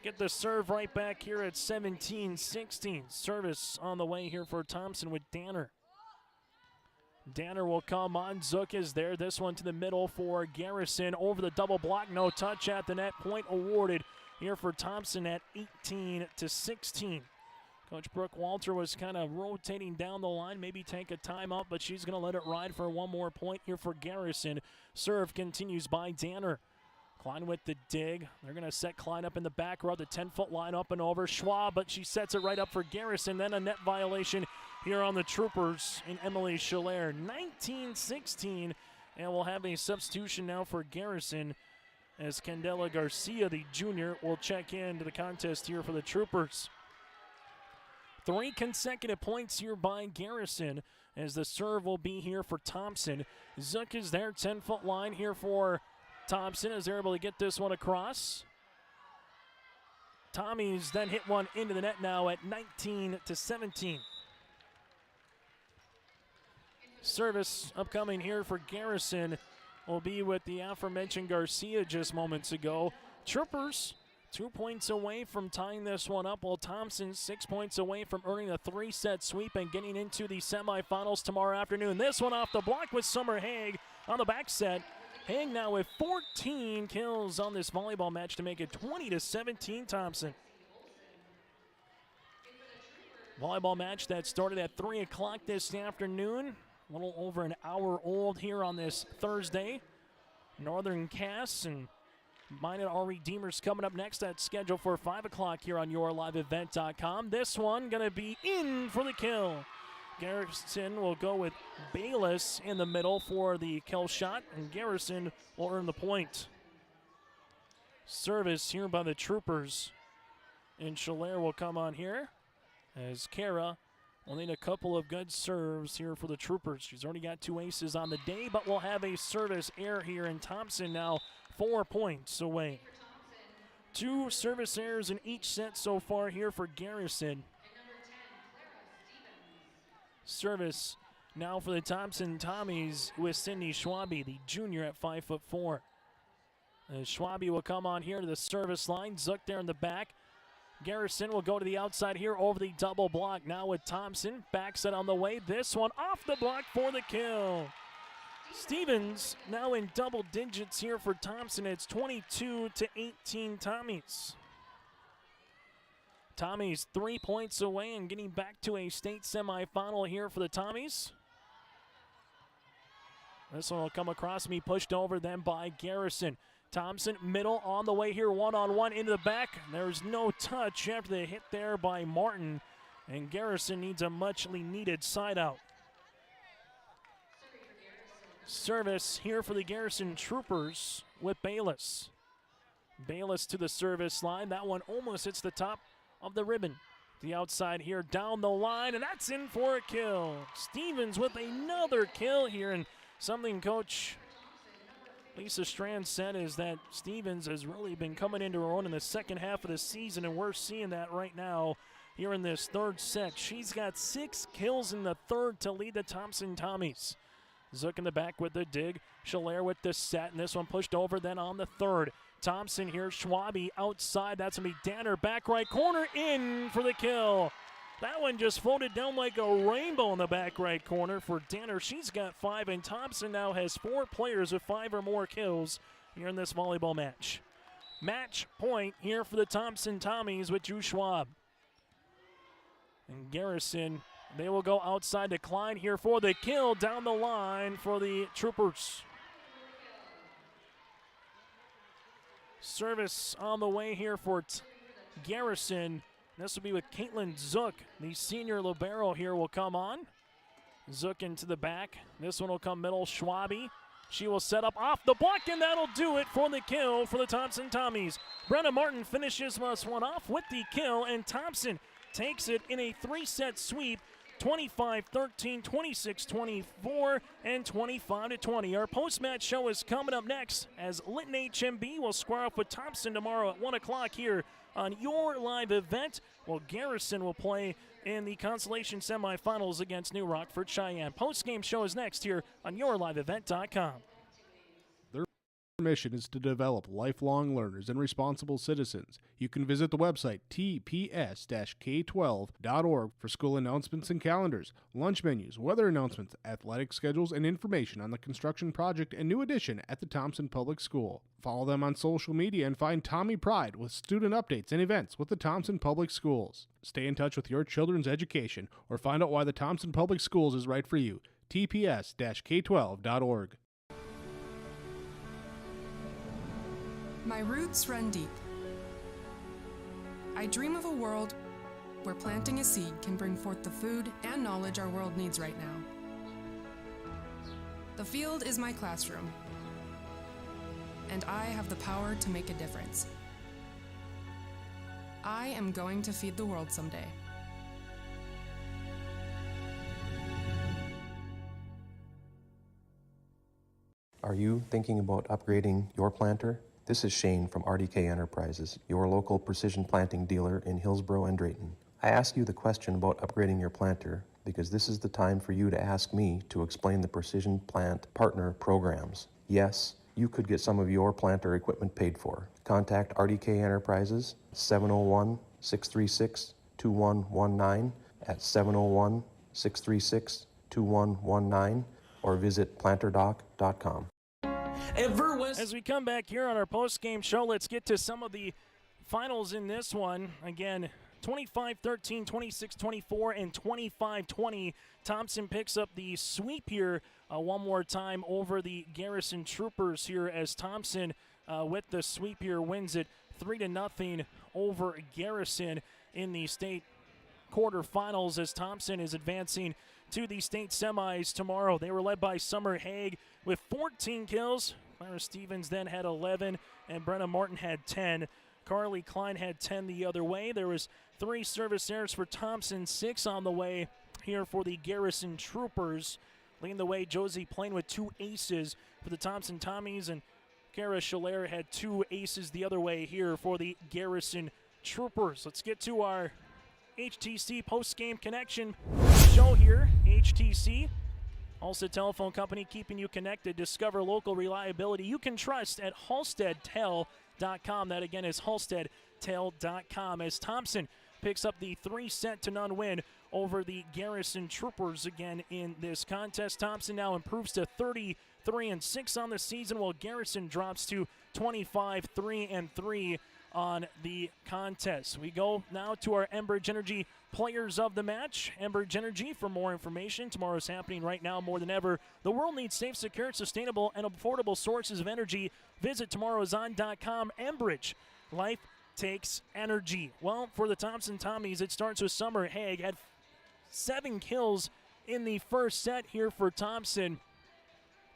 get the serve right back here at 17-16. Service on the way here for Thompson with Danner. Danner will come on. Zook is there. This one to the middle for Garrison. Over the double block. No touch at the net. Point awarded here for Thompson at 18-16. Coach Brooke Walter was kind of rotating down the line. Maybe take a timeout, but she's going to let it ride for one more point here for Garrison. Serve continues by Danner. Klein with the dig. They're going to set Klein up in the back row, the 10-foot line up and over. Schwab, but she sets it right up for Garrison. Then a net violation here on the Troopers in Emily Schiller. 19-16, and we'll have a substitution now for Garrison as Candela Garcia, the junior, will check into the contest here for the Troopers. 3 consecutive points here by Garrison as the serve will be here for Thompson. Zook is there, 10-foot line here for Thompson as they're able to get this one across. Tommies then hit one into the net now at 19-17. Service upcoming here for Garrison will be with the aforementioned Garcia just moments ago. Troopers 2 points away from tying this one up, while Thompson 6 points away from earning a 3-set sweep and getting into the semifinals tomorrow afternoon. This one off the block with Summer Haig on the back set. Haig now with 14 kills on this volleyball match to make it 20-17 Thompson. Volleyball match that started at 3 o'clock this afternoon. A little over an hour old here on this Thursday. Northern Cass and Minot Our Redeemers coming up next. That's scheduled for 5 o'clock here on YourLiveEvent.com. This one going to be in for the kill. Garrison will go with Bayless in the middle for the kill shot, and Garrison will earn the point. Service here by the Troopers. And Schiller will come on here as Kara will need a couple of good serves here for the Troopers. She's already got 2 aces on the day, but we'll have a service error here, and Thompson now 4 points away. 2 service errors in each set so far here for Garrison. Service now for the Thompson Tommies with Sydney Schwabe, the junior at 5'4". Schwabe will come on here to the service line. Zook there in the back. Garrison will go to the outside here over the double block. Now with Thompson, back set on the way. This one off the block for the kill. Stevens now in double digits here for Thompson. It's 22-18 Tommies. Tommies 3 points away and getting back to a state semifinal here for the Tommies. This one will come across me, pushed over then by Garrison. Thompson middle on the way here, one-on-one into the back. There's no touch after the hit there by Martin, and Garrison needs a muchly needed side out. Service here for the Garrison Troopers with Bayless. Bayless to the service line. That one almost hits the top of the ribbon. The outside here down the line, and that's in for a kill. Stevens with another kill here, and something Coach Lisa Strand said is that Stevens has really been coming into her own in the second half of the season, and we're seeing that right now here in this third set. She's got 6 kills in the third to lead the Thompson Tommies. Zook in the back with the dig. Schiller with the set, and this one pushed over then on the third. Thompson here, Schwabe outside. That's going to be Danner, back right corner, in for the kill. That one just floated down like a rainbow in the back right corner for Danner. She's got 5, and Thompson now has 4 players with 5 or more kills here in this volleyball match. Match point here for the Thompson Tommies with Drew Schwab. And Garrison, they will go outside to Klein here for the kill down the line for the Troopers. Service on the way here for Garrison. This will be with Caitlin Zook. The senior libero here will come on. Zook into the back. This one will come middle. Schwabe. She will set up off the block, and that'll do it for the kill for the Thompson Tommies. Brenna Martin finishes this one off with the kill, and Thompson takes it in a 3-set sweep. 25-13, 26-24, and 25-20. Our post-match show is coming up next as Lytton HMB will square off with Thompson tomorrow at 1 o'clock here on your live event, while Garrison will play in the consolation semifinals against New Rockford Cheyenne. Post-game show is next here on yourliveevent.com. Their mission is to develop lifelong learners and responsible citizens. You can visit the website tps-k12.org for school announcements and calendars, lunch menus, weather announcements, athletic schedules, and information on the construction project and new addition at the Thompson Public School. Follow them on social media and find Tommy Pride with student updates and events with the Thompson Public Schools. Stay in touch with your children's education or find out why the Thompson Public Schools is right for you. tps-k12.org. My roots run deep. I dream of a world where planting a seed can bring forth the food and knowledge our world needs right now. The field is my classroom, and I have the power to make a difference. I am going to feed the world someday. Are you thinking about upgrading your planter? This is Shane from RDK Enterprises, your local precision planting dealer in Hillsborough and Drayton. I ask you the question about upgrading your planter because this is the time for you to ask me to explain the Precision Plant Partner programs. Yes, you could get some of your planter equipment paid for. Contact RDK Enterprises 701-636-2119 at 701-636-2119 or visit planterdoc.com. As we come back here on our post-game show, let's get to some of the finals in this one. Again, 25-13, 26-24, and 25-20. Thompson picks up the sweep here one more time over the Garrison Troopers here as Thompson with the sweep here wins it 3-0 over Garrison in the state quarterfinals as Thompson is advancing to the state semis tomorrow. They were led by Summer Haig with 14 kills. Clara Stevens then had 11, and Brenna Martin had 10. Carly Klein had 10 the other way. There was 3 service errors for Thompson, 6 on the way here for the Garrison Troopers. Leading the way, Josie Plain with 2 aces for the Thompson Tommies, and Kara Schiller had 2 aces the other way here for the Garrison Troopers. Let's get to our HTC post-game connection show here. HTC, Halstead Telephone Company, keeping you connected. Discover local reliability you can trust at halsteadtel.com. That again is halsteadtel.com as Thompson picks up the 3-0 win over the Garrison Troopers again in this contest. Thompson now improves to 33-6 on the season, while Garrison drops to 25-3-3 on the contest. We go now to our Enbridge Energy players of the match. Enbridge Energy, for more information, tomorrow's happening right now more than ever. The world needs safe, secure, sustainable, and affordable sources of energy. Visit tomorrowison.com. Enbridge, life takes energy. Well, for the Thompson Tommies, it starts with Summer Haig. Had 7 kills in the first set here for Thompson.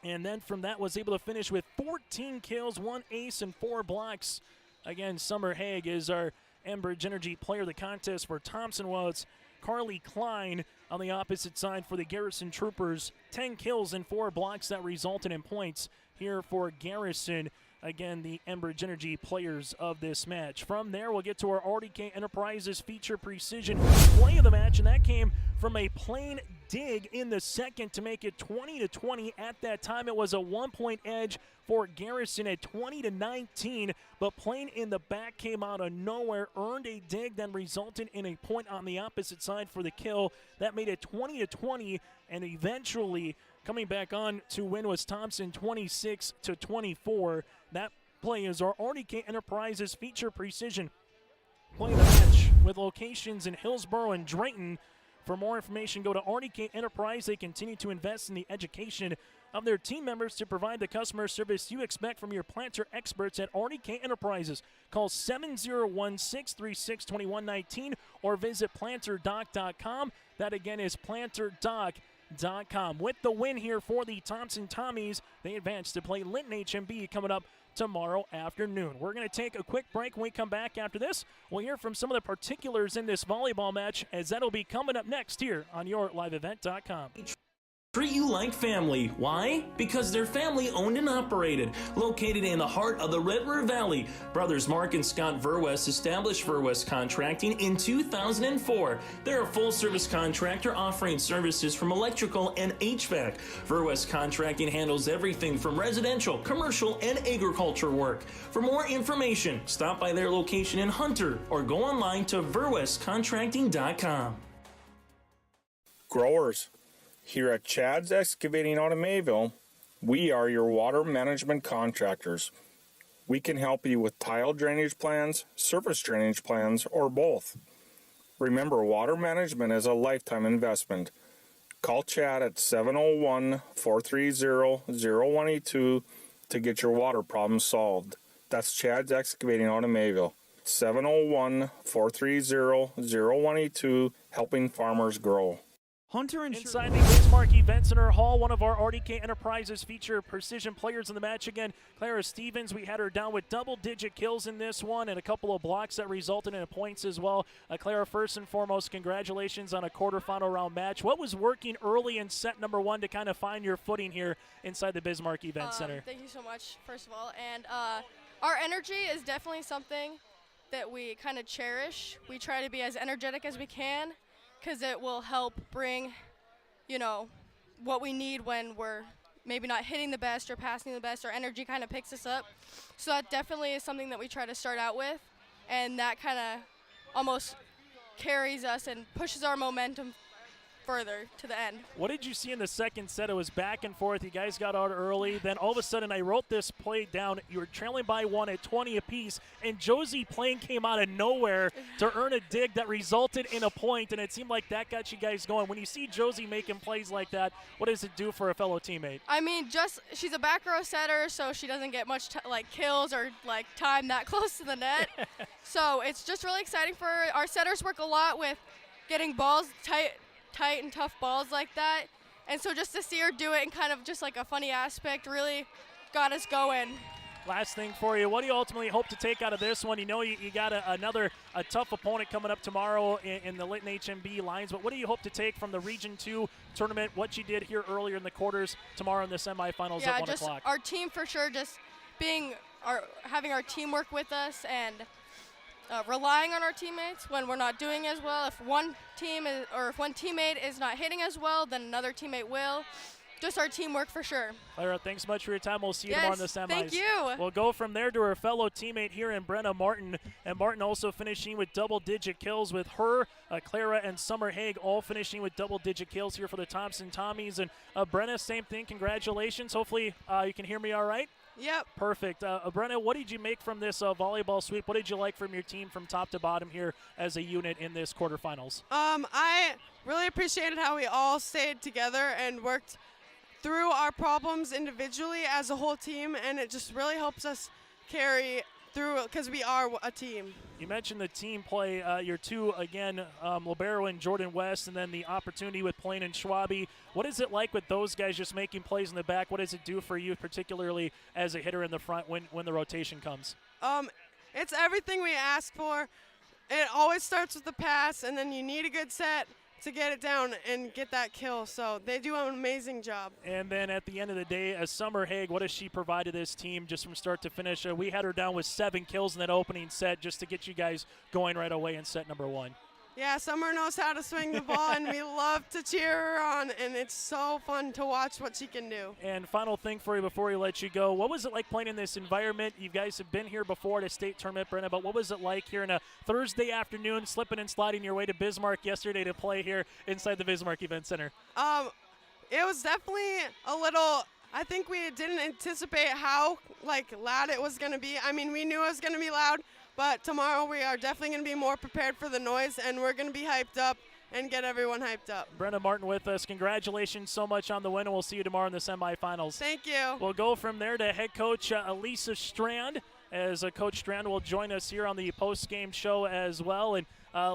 And then from that was able to finish with 14 kills, 1 ace, and 4 blocks. Again, Summer Haig is our Enbridge Energy player of the contest for Thompson, while it's Carly Klein on the opposite side for the Garrison Troopers. 10 kills and 4 blocks that resulted in points here for Garrison. Again, the Enbridge Energy players of this match. From there, we'll get to our RDK Enterprises feature precision play of the match, and that came from a plain dig in the second to make it 20-20. At that time, it was a 1-point edge for Garrison at 20-19, but playing in the back came out of nowhere, earned a dig, then resulted in a point on the opposite side for the kill. That made it 20-20, and eventually coming back on to win was Thompson 26-24. That play is our RDK Enterprises feature precision play the match with locations in Hillsborough and Drayton. For more information, go to RDK Enterprise. They continue to invest in the education of their team members to provide the customer service you expect from your planter experts at RDK Enterprises. Call 701-636-2119 or visit planterdoc.com. That again is planterdoc.com. With the win here for the Thompson Tommies, they advance to play Linton HMB coming up tomorrow afternoon. We're going to take a quick break. When we come back after this, we'll hear from some of the particulars in this volleyball match, as that'll be coming up next here on YourLiveEvent.com. Treat you like family. Why? Because they're family owned and operated. Located in the heart of the Red River Valley, brothers Mark and Scott Verwest established Verwest Contracting in 2004. They're a full-service contractor offering services from electrical and HVAC. Verwest Contracting handles everything from residential, commercial, and agriculture work. For more information, stop by their location in Hunter or go online to verwestcontracting.com. Growers. Here at Chad's Excavating out of Mayville, we are your water management contractors. We can help you with tile drainage plans, surface drainage plans, or both. Remember, water management is a lifetime investment. Call Chad at 701-430-0182 to get your water problem solved. That's Chad's Excavating out of Mayville. 701-430-0182, helping farmers grow. Hunter Inside the Bismarck Event Center Hall, one of our RDK Enterprises feature precision players in the match again, Clara Stevens. We had her down with double-digit kills in this one and a couple of blocks that resulted in points as well. Clara, first and foremost, congratulations on a quarterfinal round match. What was working early in set number one to kind of find your footing here inside the Bismarck Event Center? Thank you so much, first of all. And our energy is definitely something that we kind of cherish. We try to be as energetic as we can, because it will help bring, what we need when we're maybe not hitting the best or passing the best. Our energy kind of picks us up. So that definitely is something that we try to start out with, and that kind of almost carries us and pushes our momentum further to the end. What did you see in the second set? It was back and forth. You guys got out early. Then all of a sudden, I wrote this play down. You were trailing by one at 20 apiece, and Josie Plain came out of nowhere to earn a dig that resulted in a point, and it seemed like that got you guys going. When you see Josie making plays like that, what does it do for a fellow teammate? I mean, she's a back row setter, so she doesn't get much kills or time that close to the net. So it's just really exciting for her. Our setters work a lot with getting balls tight and tough balls like that, and so just to see her do it in kind of just like a funny aspect really got us going. Last thing for you, what do you ultimately hope to take out of this one? You know you got another tough opponent coming up tomorrow in the Linton HMB lines, but what do you hope to take from the Region 2 tournament, what you did here earlier in the quarters, tomorrow in the semifinals at 1 o'clock? Our team for sure, just having our team work with us and relying on our teammates when we're not doing as well. If one teammate is not hitting as well, then another teammate will. Just our teamwork for sure. Clara, thanks so much for your time. We'll see you tomorrow in the semis. Thank you. We'll go from there to her fellow teammate here in Brenna Martin. And Martin also finishing with double-digit kills with her, Clara and Summer Haig all finishing with double-digit kills here for the Thompson Tommies. And Brenna, same thing. Congratulations. Hopefully you can hear me all right. Yep. Perfect. Brenna, what did you make from this volleyball sweep? What did you like from your team from top to bottom here as a unit in this quarterfinals? I really appreciated how we all stayed together and worked through our problems individually as a whole team, and it just really helps us carry through because we are a team. You mentioned the team play, your two, again, Libero and Jordan West, and then the opportunity with Plain and Schwabe. What is it like with those guys just making plays in the back? What does it do for you, particularly as a hitter in the front when the rotation comes? It's everything we ask for. It always starts with the pass, and then you need a good set to get it down and get that kill. So they do an amazing job. And then at the end of the day, Summer Haig, what does she provide to this team just from start to finish? We had her down with 7 kills in that opening set just to get you guys going right away in set number 1. Yeah, Summer knows how to swing the ball, and we love to cheer her on, and it's so fun to watch what she can do. And final thing for you before we let you go, what was it like playing in this environment? You guys have been here before at a state tournament, Brenna, but what was it like here in a Thursday afternoon, slipping and sliding your way to Bismarck yesterday to play here inside the Bismarck Event Center? It was definitely a little, I think we didn't anticipate how loud it was going to be. I mean, we knew it was going to be loud, but tomorrow we are definitely going to be more prepared for the noise, and we're going to be hyped up and get everyone hyped up. Brenna Martin with us. Congratulations so much on the win, and we'll see you tomorrow in the semifinals. Thank you. We'll go from there to head coach Elisa Strand, as Coach Strand will join us here on the post-game show as well. And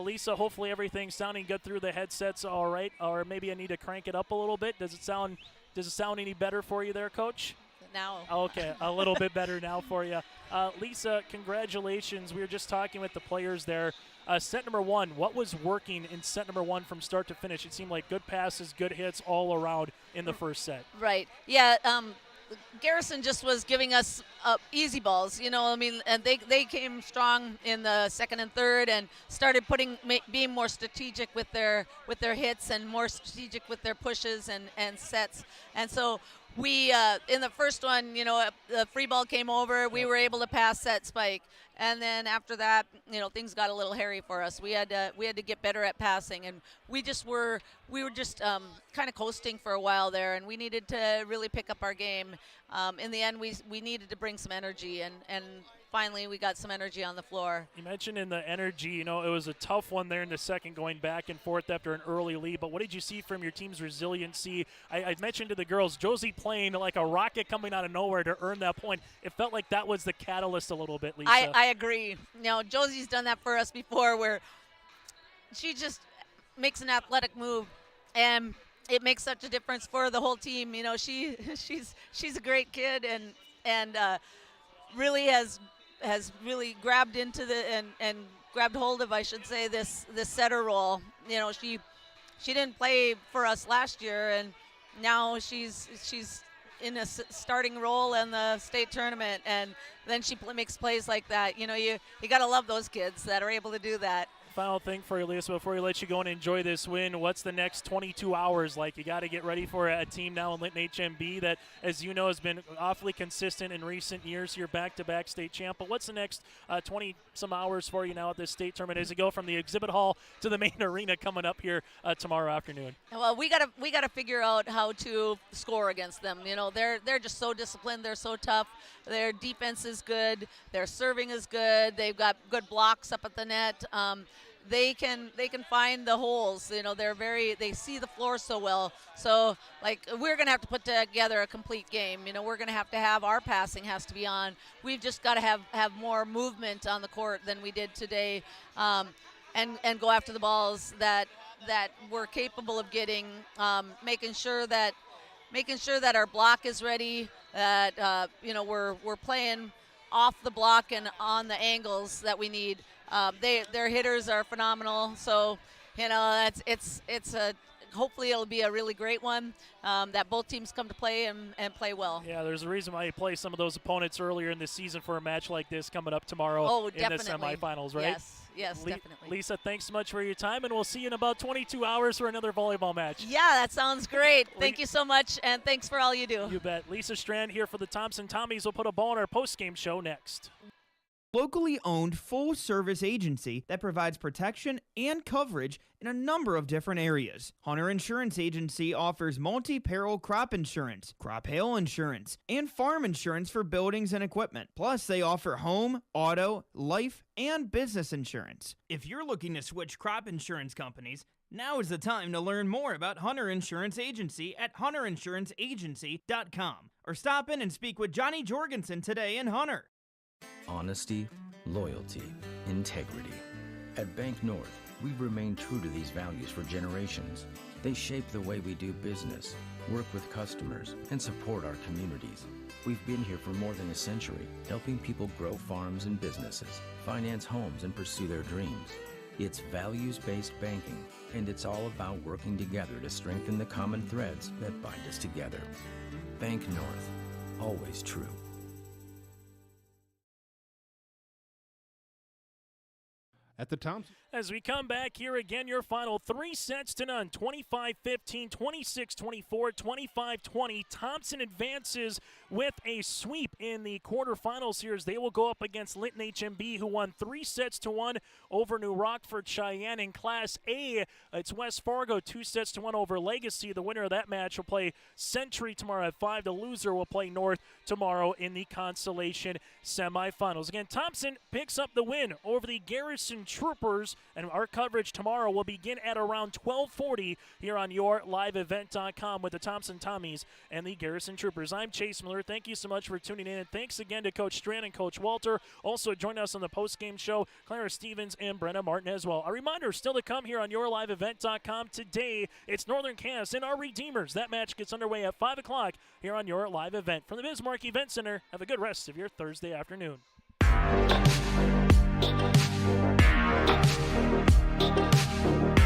Lisa, hopefully everything's sounding good through the headsets all right, or maybe I need to crank it up a little bit. Does it sound any better for you there, Coach? Now. Okay, a little bit better now for you. Lisa, congratulations. We were just talking with the players there. Set number one, what was working in set number one from start to finish? It seemed like good passes, good hits all around in the first set. Right. Yeah. Garrison just was giving us easy balls, and they came strong in the second and third and started being more strategic with their hits and more strategic with their pushes and sets. And so we, in the first one, the free ball came over. We were able to pass that spike. And then after that, things got a little hairy for us. We had to get better at passing, and we were just kind of coasting for a while there, and we needed to really pick up our game. In the end, we needed to bring some energy, and finally we got some energy on the floor. You mentioned in the energy, it was a tough one there in the second, going back and forth after an early lead. But what did you see from your team's resiliency? I mentioned to the girls, Josie playing like a rocket coming out of nowhere to earn that point. It felt like that was the catalyst a little bit, Lisa. I agree. Josie's done that for us before, where she just makes an athletic move, and it makes such a difference for the whole team. She's a great kid, and really has really grabbed into and grabbed hold of, I should say, this setter role. She didn't play for us last year, and now she's in a starting role in the state tournament, and then she makes plays like that. You got to love those kids that are able to do that. Final thing for you, Lisa, before we let you go and enjoy this win, what's the next 22 hours like? You got to get ready for a team now in Linton HMB that, as you know, has been awfully consistent in recent years. You're back-to-back state champ. But what's the next 20-some hours for you now at this state tournament as you go from the exhibit hall to the main arena coming up here tomorrow afternoon? Well, we gotta figure out how to score against them. They're just so disciplined. They're so tough. Their defense is good. Their serving is good. They've got good blocks up at the net. They can find the holes. They see the floor so well. So we're gonna have to put together a complete game. We're gonna have our passing has to be on. We've just got to have more movement on the court than we did today, and go after the balls that we're capable of getting. Making sure that our block is ready. That we're playing off the block and on the angles that we need. Their hitters are phenomenal, so hopefully it'll be a really great one that both teams come to play and play well. Yeah, there's a reason why you play some of those opponents earlier in the season for a match like this coming up tomorrow in the semifinals, right? Yes, definitely. Lisa, thanks so much for your time, and we'll see you in about 22 hours for another volleyball match. Yeah, that sounds great. Thank you so much, and thanks for all you do. You bet. Lisa Strand here for the Thompson Tommies. Will put a ball in our post-game show next. Locally owned full-service agency that provides protection and coverage in a number of different areas. Hunter Insurance Agency offers multi-peril crop insurance, crop hail insurance, and farm insurance for buildings and equipment. Plus, they offer home, auto, life, and business insurance. If you're looking to switch crop insurance companies, now is the time to learn more about Hunter Insurance Agency at hunterinsuranceagency.com, or stop in and speak with Johnny Jorgensen today in Hunter. Honesty, loyalty, integrity. At Bank North, we've remained true to these values for generations. They shape the way we do business, work with customers, and support our communities. We've been here for more than a century, helping people grow farms and businesses, finance homes, and pursue their dreams. It's values-based banking, and it's all about working together to strengthen the common threads that bind us together. Bank North, always true. at the Thompson. As we come back here again, your final 3-0, 25-15, 26-24, 25-20. Thompson advances with a sweep in the quarterfinals here as they will go up against Linton HMB, who won 3-1 over New Rockford Cheyenne. In Class A, it's West Fargo 2-1 over Legacy. The winner of that match will play Century tomorrow at 5. The loser will play North tomorrow in the consolation semifinals. Again, Thompson picks up the win over the Garrison Troopers, and our coverage tomorrow will begin at around 12:40 here on yourliveevent.com with the Thompson Tommies and the Garrison Troopers. I'm Chase Miller. Thank you so much for tuning in. Thanks again to Coach Strand and Coach Walter. Also join us on the post-game show, Clara Stevens and Brenna Martin as well. A reminder still to come here on yourliveevent.com today. It's Northern Cass and our Redeemers. That match gets underway at 5 o'clock here on Your Live Event. From the Bismarck Event Center, have a good rest of your Thursday afternoon. Thank you.